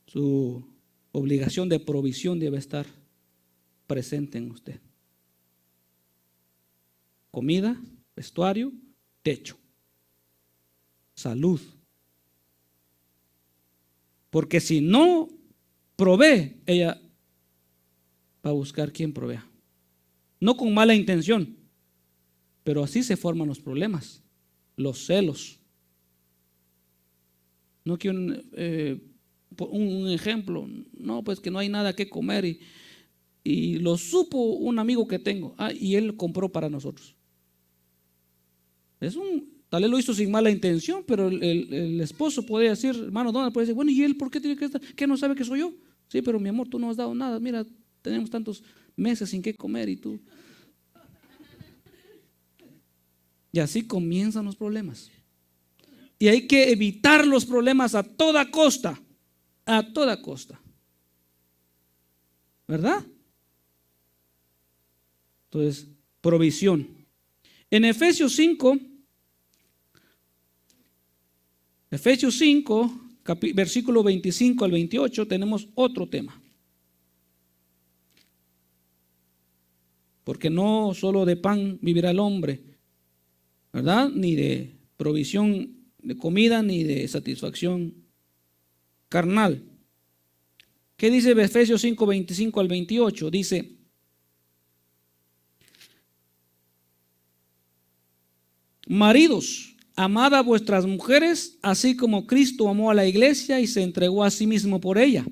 su obligación de provisión debe estar presente en usted. Comida, vestuario, techo, salud. Porque si no provee, ella va a buscar quien provea. No con mala intención, pero así se forman los problemas, los celos. No quiero un ejemplo, no, pues que no hay nada que comer y lo supo un amigo que tengo, y él compró para nosotros. Tal vez lo hizo sin mala intención, pero el esposo podría decir, hermano Donald puede decir, bueno, ¿y él por qué tiene que estar? ¿Qué no sabe que soy yo? Sí, pero mi amor, tú no has dado nada, mira, tenemos tantos meses sin qué comer y tú. Y así comienzan los problemas. Y hay que evitar los problemas a toda costa, ¿verdad? Entonces, provisión. En Efesios 5, versículo 25 al 28, tenemos otro tema. Porque no solo de pan vivirá el hombre, ¿verdad? Ni de provisión de comida, ni de satisfacción carnal. ¿Qué dice Efesios 5, 25 al 28? Dice: maridos, amad a vuestras mujeres, así como Cristo amó a la iglesia y se entregó a sí mismo por ella,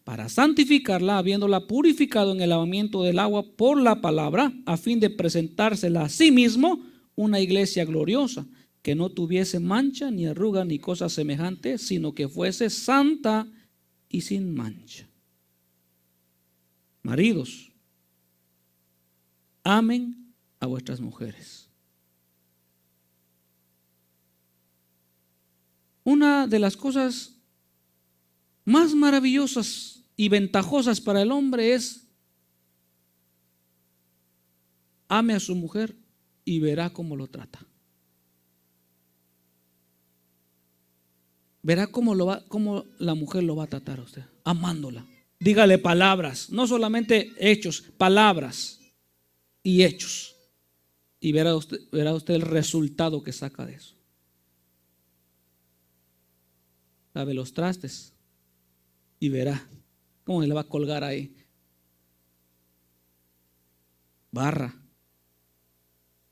para santificarla, habiéndola purificado en el lavamiento del agua por la palabra, a fin de presentársela a sí mismo una iglesia gloriosa, que no tuviese mancha, ni arruga, ni cosa semejante, sino que fuese santa y sin mancha. Maridos, amen a vuestras mujeres. Una de las cosas más maravillosas y ventajosas para el hombre es ame a su mujer y verá cómo lo trata. verá cómo la mujer lo va a tratar a usted, amándola. Dígale palabras, no solamente hechos, palabras y hechos. Y verá usted el resultado que saca de eso. Lave los trastes y verá cómo se le va a colgar ahí. Barra.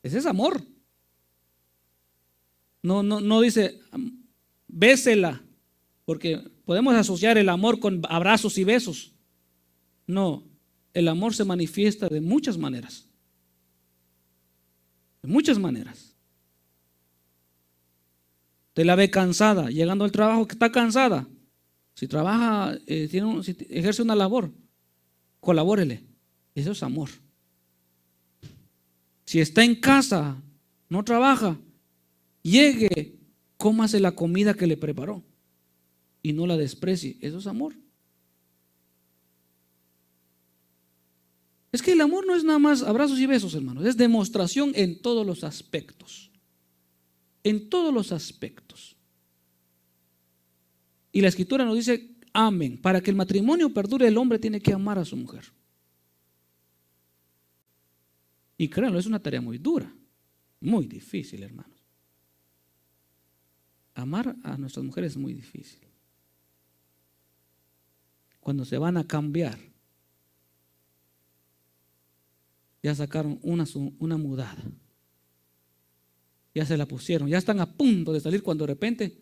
Ese es amor. No dice bésela, porque podemos asociar el amor con abrazos y besos. No, el amor se manifiesta de muchas maneras. De muchas maneras. Te la ve cansada, llegando al trabajo que está cansada. Si trabaja, si ejerce una labor, colabórele. Eso es amor. Si está en casa, no trabaja, llegue, cómase la comida que le preparó y no la desprecie. Eso es amor. Es que el amor no es nada más abrazos y besos, hermanos. Es demostración en todos los aspectos. En todos los aspectos. Y la Escritura nos dice, amen. Para que el matrimonio perdure, el hombre tiene que amar a su mujer. Y créanlo, es una tarea muy dura, muy difícil, hermanos. Amar a nuestras mujeres es muy difícil. Cuando se van a cambiar, ya sacaron una mudada. Ya se la pusieron, ya están a punto de salir cuando de repente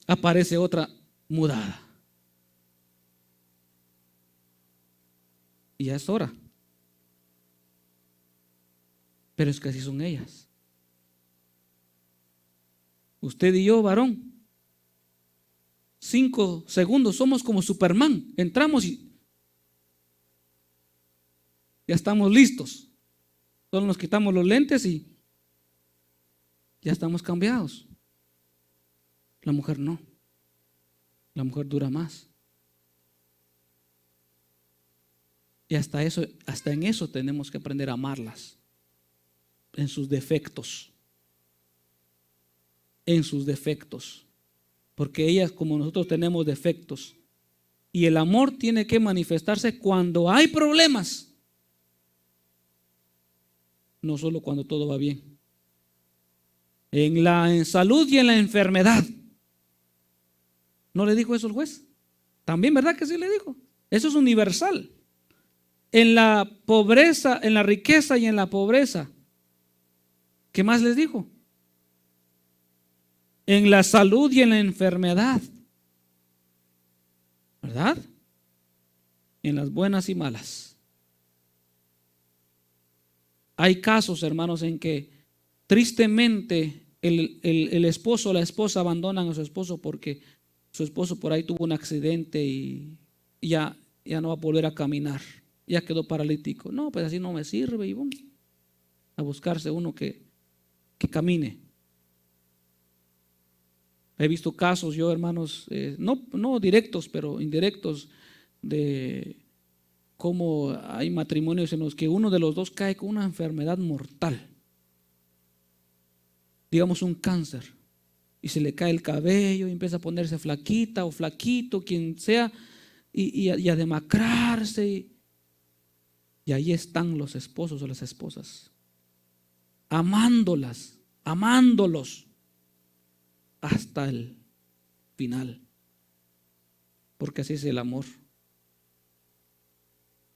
aparece otra mudada. Y ya es hora. Pero es que así son ellas. Usted y yo, varón, 5 segundos somos como Superman. Entramos y ya estamos listos. Solo nos quitamos los lentes y ya estamos cambiados. La mujer no. La mujer dura más. Y hasta en eso tenemos que aprender a amarlas. En sus defectos. En sus defectos. Porque ellas, como nosotros, tenemos defectos. Y el amor tiene que manifestarse cuando hay problemas. No solo cuando todo va bien. En salud y en la enfermedad. ¿No le dijo eso el juez? También, ¿verdad que sí le dijo? Eso es universal. En la pobreza, en la riqueza y en la pobreza. ¿Qué más les dijo? En la salud y en la enfermedad. ¿Verdad? En las buenas y malas. Hay casos, hermanos, en que tristemente el esposo o la esposa abandonan a su esposo porque su esposo por ahí tuvo un accidente y ya no va a volver a caminar. Ya quedó paralítico. No, pues así no me sirve y vamos a buscarse uno que camine. He visto casos yo, hermanos, no directos, pero indirectos, de cómo hay matrimonios en los que uno de los dos cae con una enfermedad mortal. Digamos un cáncer. Y se le cae el cabello y empieza a ponerse flaquita o flaquito, quien sea, y a demacrarse. Y ahí están los esposos o las esposas, amándolas, amándolos hasta el final, porque así es el amor.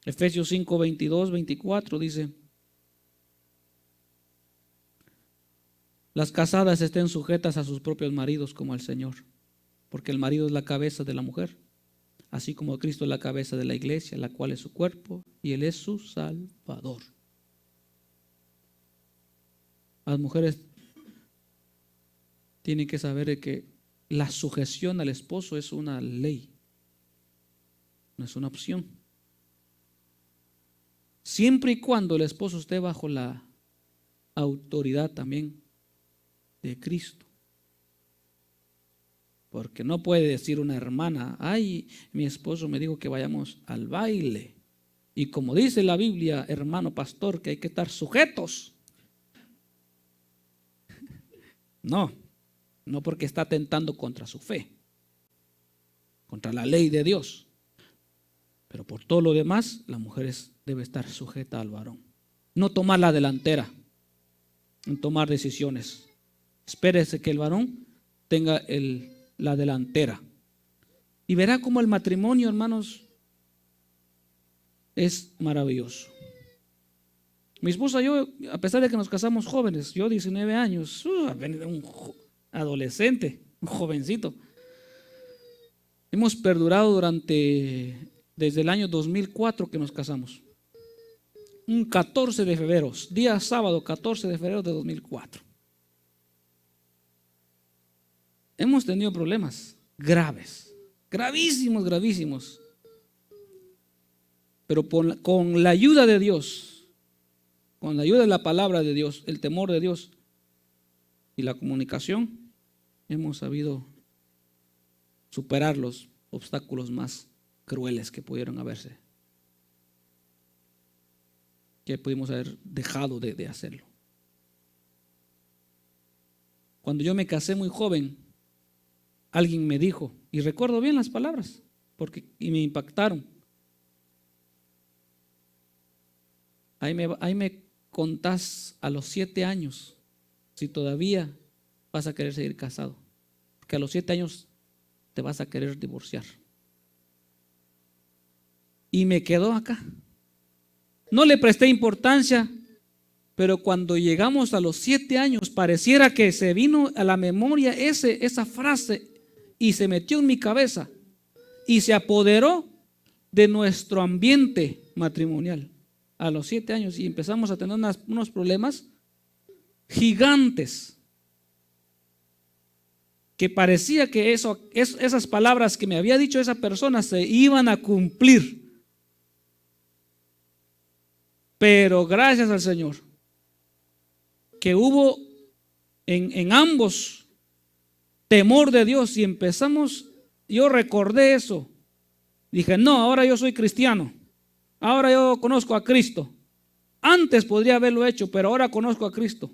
Efesios 5, 22, 24 dice: las casadas estén sujetas a sus propios maridos como al Señor, porque el marido es la cabeza de la mujer, así como Cristo es la cabeza de la iglesia, la cual es su cuerpo, y Él es su Salvador. Las mujeres tienen que saber que la sujeción al esposo es una ley, no es una opción. Siempre y cuando el esposo esté bajo la autoridad también de Cristo. Porque no puede decir una hermana: ay, mi esposo me dijo que vayamos al baile. Y como dice la Biblia, hermano pastor, que hay que estar sujetos. No. no porque está atentando contra su fe, contra la ley de Dios. Pero por todo lo demás, la mujer debe estar sujeta al varón. No tomar la delantera en tomar decisiones. Espérese que el varón tenga la delantera. Y verá cómo el matrimonio, hermanos, es maravilloso. Mi esposa y yo, a pesar de que nos casamos jóvenes, yo 19 años, un adolescente, un jovencito, hemos perdurado desde el año 2004 que nos casamos. Un 14 de febrero, día sábado 14 de febrero de 2004. Hemos tenido problemas graves, gravísimos. Pero con la ayuda de Dios, con la ayuda de la palabra de Dios, el temor de Dios y la comunicación, hemos sabido superar los obstáculos más crueles que pudieron haberse, que pudimos haber dejado de hacerlo. Cuando yo me casé muy joven, alguien me dijo, y recuerdo bien las palabras, y me impactaron. Ahí me contás a los 7 años si todavía vas a querer seguir casado, porque a los 7 años te vas a querer divorciar. Y me quedó acá. No le presté importancia, pero cuando llegamos a los 7 años, pareciera que se vino a la memoria esa frase y se metió en mi cabeza y se apoderó de nuestro ambiente matrimonial. A los 7 años, y empezamos a tener unos problemas gigantes, que parecía que esas palabras que me había dicho esa persona se iban a cumplir. Pero gracias al Señor, que hubo en ambos temor de Dios, y yo recordé eso. Dije, no, ahora yo soy cristiano. Ahora yo conozco a Cristo. Antes podría haberlo hecho, pero ahora conozco a Cristo.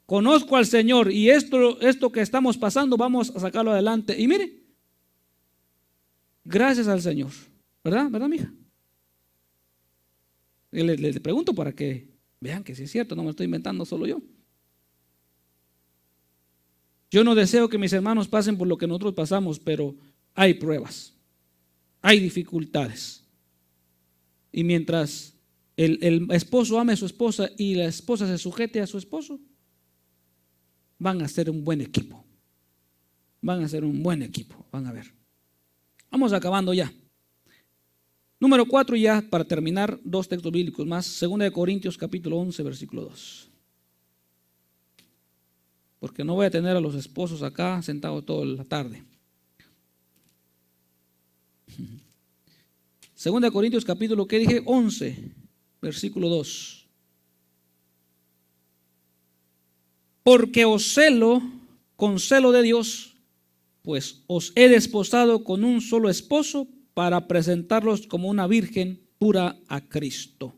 Conozco al Señor, y esto que estamos pasando vamos a sacarlo adelante. Y mire, gracias al Señor. ¿Verdad, mija? Le pregunto para que vean que sí es cierto, no me estoy inventando solo yo. Yo no deseo que mis hermanos pasen por lo que nosotros pasamos, pero hay pruebas, hay dificultades. Y mientras el esposo ame a su esposa y la esposa se sujete a su esposo, van a ser un buen equipo. Van a ser un buen equipo, van a ver. Vamos acabando ya. Número 4, ya para terminar, 2 textos bíblicos más. 2 de Corintios capítulo 11, versículo 2. Porque no voy a tener a los esposos acá sentados toda la tarde. 2 de Corintios capítulo, ¿qué dije? 11, versículo 2. Porque os celo con celo de Dios, pues os he desposado con un solo esposo para presentarlos como una virgen pura a Cristo.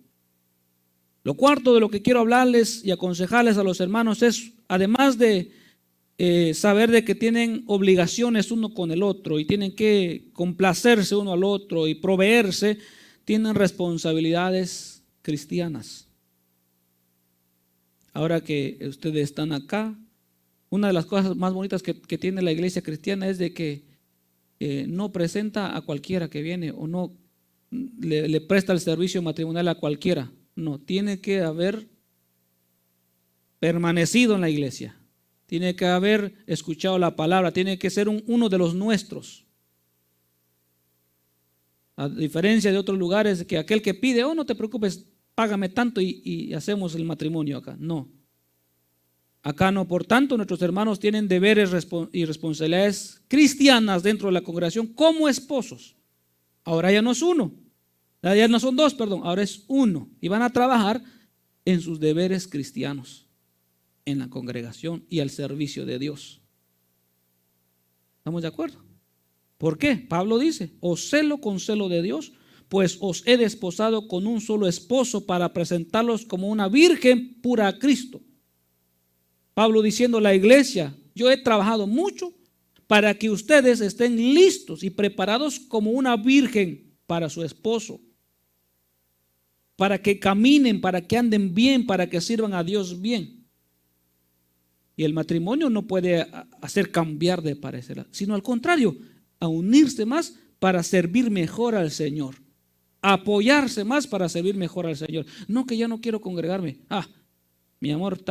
Lo cuarto de lo que quiero hablarles y aconsejarles a los hermanos es, además de saber de que tienen obligaciones uno con el otro y tienen que complacerse uno al otro y proveerse, tienen responsabilidades cristianas. Ahora que ustedes están acá, una de las cosas más bonitas que tiene la iglesia cristiana es de que no presenta a cualquiera que viene, o no le presta el servicio matrimonial a cualquiera. No, tiene que haber permanecido en la iglesia, tiene que haber escuchado la palabra, tiene que ser uno de los nuestros. A diferencia de otros lugares, que aquel que pide, no te preocupes, págame tanto y hacemos el matrimonio acá. No. Acá no. Por tanto, nuestros hermanos tienen deberes y responsabilidades cristianas dentro de la congregación como esposos. Ahora ya no es uno, ya no son dos, perdón, ahora es uno. Y van a trabajar en sus deberes cristianos, en la congregación y al servicio de Dios. ¿Estamos de acuerdo? ¿Por qué? Pablo dice, os celo con celo de Dios, pues os he desposado con un solo esposo para presentarlos como una virgen pura a Cristo. Pablo diciendo, la iglesia Yo he trabajado mucho para que ustedes estén listos y preparados como una virgen para su esposo, para que caminen, para que anden bien, para que sirvan a Dios bien. Y el matrimonio no puede hacer cambiar de parecer, sino al contrario, a unirse más para servir mejor al Señor, a apoyarse más para servir mejor al Señor. No, que ya no quiero congregarme. Mi amor,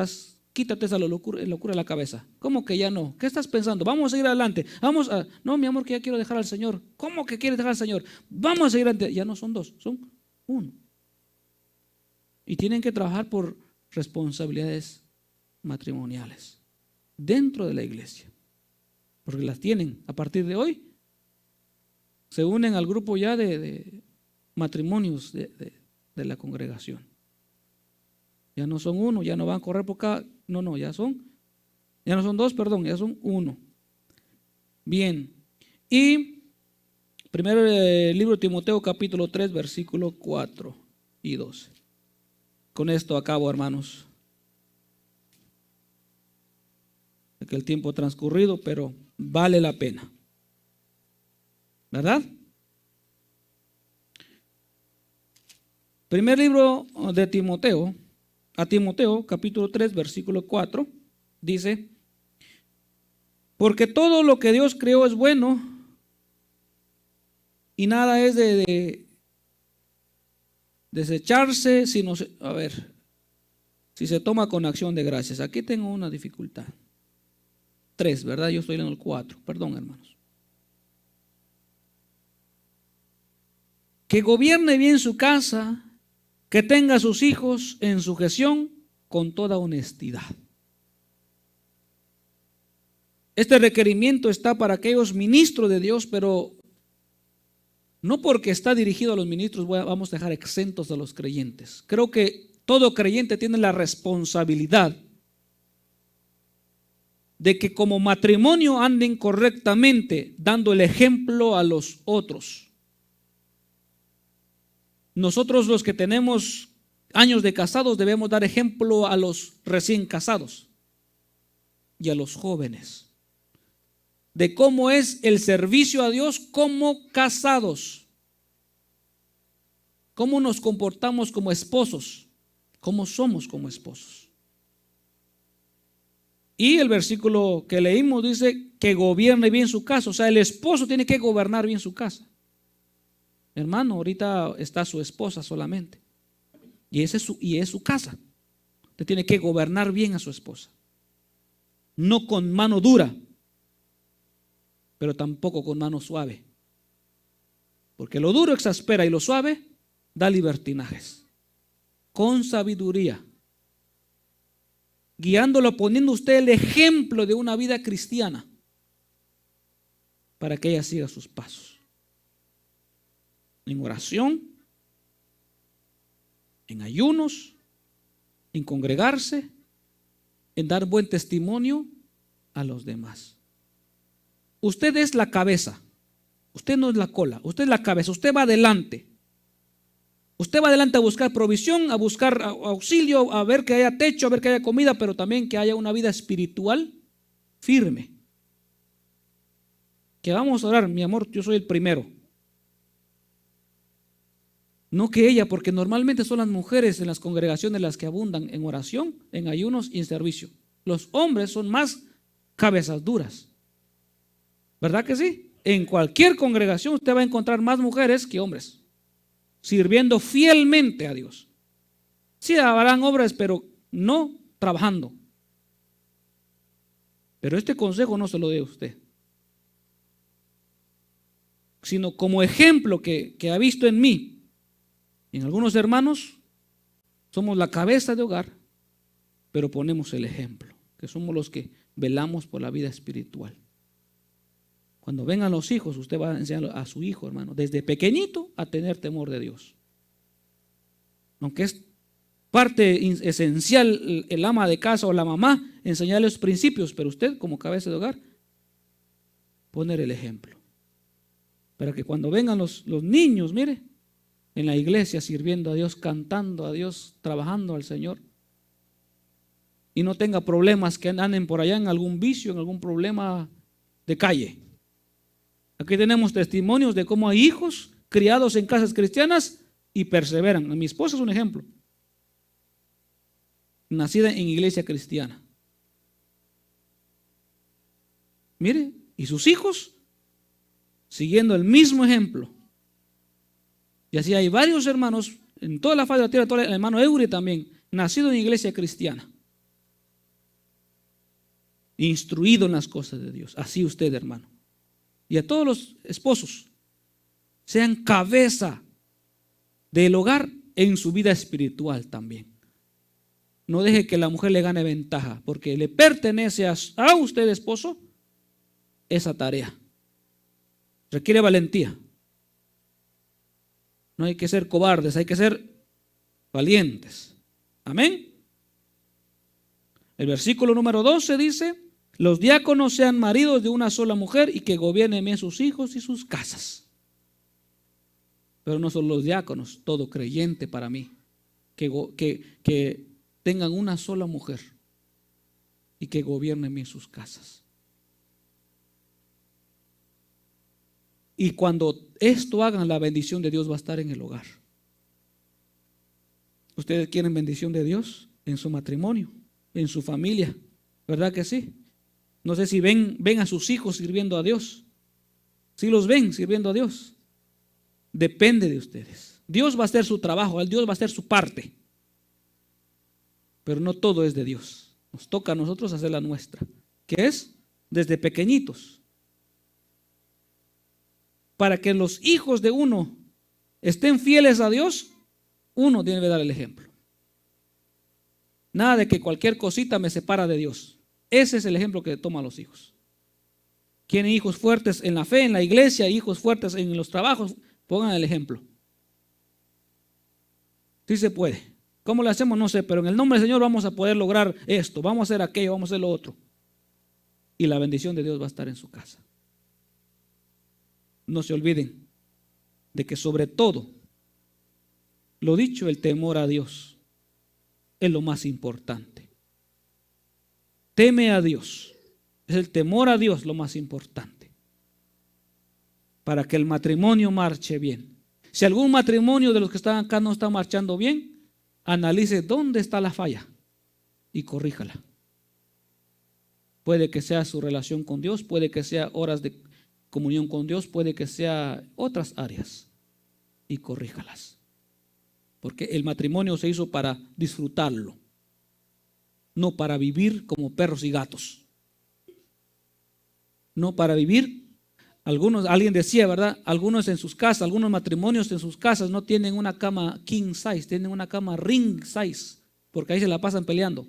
quítate esa locura de la cabeza. ¿Cómo que ya no? ¿Qué estás pensando? Vamos a seguir adelante. No, mi amor, que ya quiero dejar al Señor. ¿Cómo que quieres dejar al Señor? Vamos a seguir adelante. Ya no son dos, son uno. Y tienen que trabajar por responsabilidades matrimoniales dentro de la iglesia, porque las tienen. A partir de hoy se unen al grupo ya de matrimonios de la congregación. Ya no son uno, ya no van a correr por cada, no, ya no son dos, perdón, ya son uno. Bien, y primero el libro de Timoteo capítulo 3 versículo 4 y 12. Con esto acabo, hermanos. Que el tiempo ha transcurrido, pero vale la pena, ¿verdad? Primer libro de Timoteo, a Timoteo capítulo 3 versículo 4 dice: porque todo lo que Dios creó es bueno y nada es de desecharse sino, si se toma con acción de gracias. Aquí tengo una dificultad. 3, ¿verdad? Yo estoy leyendo el 4, perdón, hermanos. Que gobierne bien su casa, que tenga a sus hijos en sujeción con toda honestidad. Este requerimiento está para aquellos ministros de Dios, pero no porque está dirigido a los ministros vamos a dejar exentos a los creyentes. Creo que todo creyente tiene la responsabilidad de que como matrimonio anden correctamente, dando el ejemplo a los otros. Nosotros los que tenemos años de casados debemos dar ejemplo a los recién casados y a los jóvenes de cómo es el servicio a Dios como casados, cómo nos comportamos como esposos, cómo somos como esposos. Y el versículo que leímos dice que gobierne bien su casa. O sea, el esposo tiene que gobernar bien su casa. Hermano, ahorita está su esposa solamente. Y es su casa. Usted tiene que gobernar bien a su esposa. No con mano dura, pero tampoco con mano suave. Porque lo duro exaspera y lo suave da libertinajes. Con sabiduría, guiándolo, poniendo usted el ejemplo de una vida cristiana para que ella siga sus pasos. En oración, en ayunos, en congregarse, en dar buen testimonio a los demás. Usted es la cabeza, usted no es la cola, usted es la cabeza, usted va adelante. Usted va adelante a buscar provisión, a buscar auxilio, a ver que haya techo, a ver que haya comida, pero también que haya una vida espiritual firme. Que vamos a orar, mi amor, yo soy el primero. No que ella, porque normalmente son las mujeres en las congregaciones las que abundan en oración, en ayunos y en servicio. Los hombres son más cabezas duras. ¿Verdad que sí? En cualquier congregación usted va a encontrar más mujeres que hombres, sirviendo fielmente a Dios. Sí, habrán obras, pero no trabajando. Pero este consejo no se lo dé a usted, sino como ejemplo que ha visto en mí. En algunos hermanos somos la cabeza de hogar, pero ponemos el ejemplo, que somos los que velamos por la vida espiritual. Cuando vengan los hijos, usted va a enseñar a su hijo, hermano, desde pequeñito a tener temor de Dios. Aunque es parte esencial el ama de casa o la mamá enseñarle los principios, pero usted como cabeza de hogar, poner el ejemplo. Para que cuando vengan los niños, mire, en la iglesia sirviendo a Dios, cantando a Dios, trabajando al Señor, y no tenga problemas que anden por allá en algún vicio, en algún problema de calle. Aquí tenemos testimonios de cómo hay hijos criados en casas cristianas y perseveran. Mi esposa es un ejemplo, nacida en iglesia cristiana. Mire, y sus hijos siguiendo el mismo ejemplo. Y así hay varios hermanos en toda la faz de la tierra, todo el hermano Eury también, nacido en iglesia cristiana, instruido en las cosas de Dios. Así usted, hermano. Y a todos los esposos, sean cabeza del hogar en su vida espiritual también. No deje que la mujer le gane ventaja, porque le pertenece a usted, esposo, esa tarea. Requiere valentía. No hay que ser cobardes, hay que ser valientes. Amén. El versículo número 12 dice: los diáconos sean maridos de una sola mujer y que gobiernen bien sus hijos y sus casas. Pero no son los diáconos, todo creyente para mí, que tengan una sola mujer y que gobiernen bien sus casas. Y cuando esto hagan, la bendición de Dios va a estar en el hogar. ¿Ustedes quieren bendición de Dios en su matrimonio, en su familia? ¿Verdad que sí? No sé si ven a sus hijos sirviendo a Dios. Si los ven sirviendo a Dios, depende de ustedes. Dios va a hacer su trabajo, Dios va a hacer su parte. Pero no todo es de Dios. Nos toca a nosotros hacer la nuestra, que es desde pequeñitos. Para que los hijos de uno estén fieles a Dios, uno tiene que dar el ejemplo. Nada de que cualquier cosita me separa de Dios. Ese es el ejemplo que toman los hijos. Quieren hijos fuertes en la fe, en la iglesia, hijos fuertes en los trabajos, pongan el ejemplo. Sí se puede. ¿Cómo lo hacemos? No sé, pero en el nombre del Señor vamos a poder lograr esto, vamos a hacer aquello, vamos a hacer lo otro. Y la bendición de Dios va a estar en su casa. No se olviden de que sobre todo, lo dicho, el temor a Dios es lo más importante. Teme a Dios. Es el temor a Dios lo más importante para que el matrimonio marche bien. Si algún matrimonio de los que están acá no está marchando bien, analice dónde está la falla y corríjala. Puede que sea su relación con Dios, puede que sea horas de comunión con Dios, puede que sea otras áreas, y corríjalas. Porque el matrimonio se hizo para disfrutarlo, no para vivir como perros y gatos. No para vivir. Alguien decía, ¿verdad? Algunos en sus casas, algunos matrimonios en sus casas no tienen una cama king size, tienen una cama ring size, porque ahí se la pasan peleando.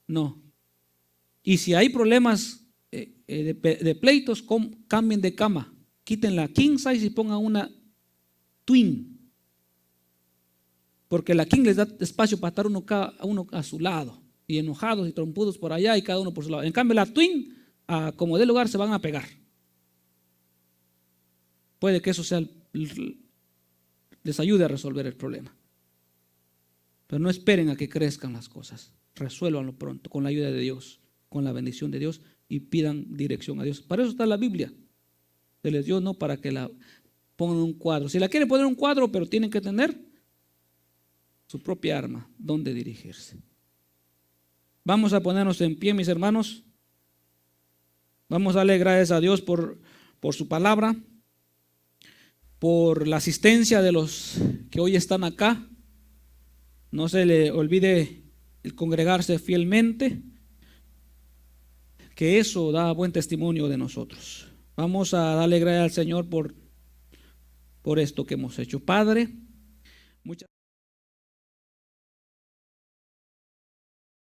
No. Y si hay problemas de pleitos, cambien de cama. Quiten la king size y pongan una twin. Porque la king les da espacio para estar uno a su lado. Y enojados y trompudos por allá y cada uno por su lado. En cambio la twin, como dé lugar, se van a pegar. Puede que eso les ayude a resolver el problema. Pero no esperen a que crezcan las cosas. Resuélvanlo pronto con la ayuda de Dios, con la bendición de Dios, y pidan dirección a Dios. Para eso está la Biblia. Se les dio no para que la pongan en un cuadro. Si la quieren poner en un cuadro, pero tienen que tener su propia arma, donde dirigirse. Vamos a ponernos en pie, mis hermanos. Vamos a darle gracias a Dios por su palabra, por la asistencia de los que hoy están acá. No se le olvide el congregarse fielmente, que eso da buen testimonio de nosotros. Vamos a darle gracias al Señor por esto que hemos hecho. Padre, muchas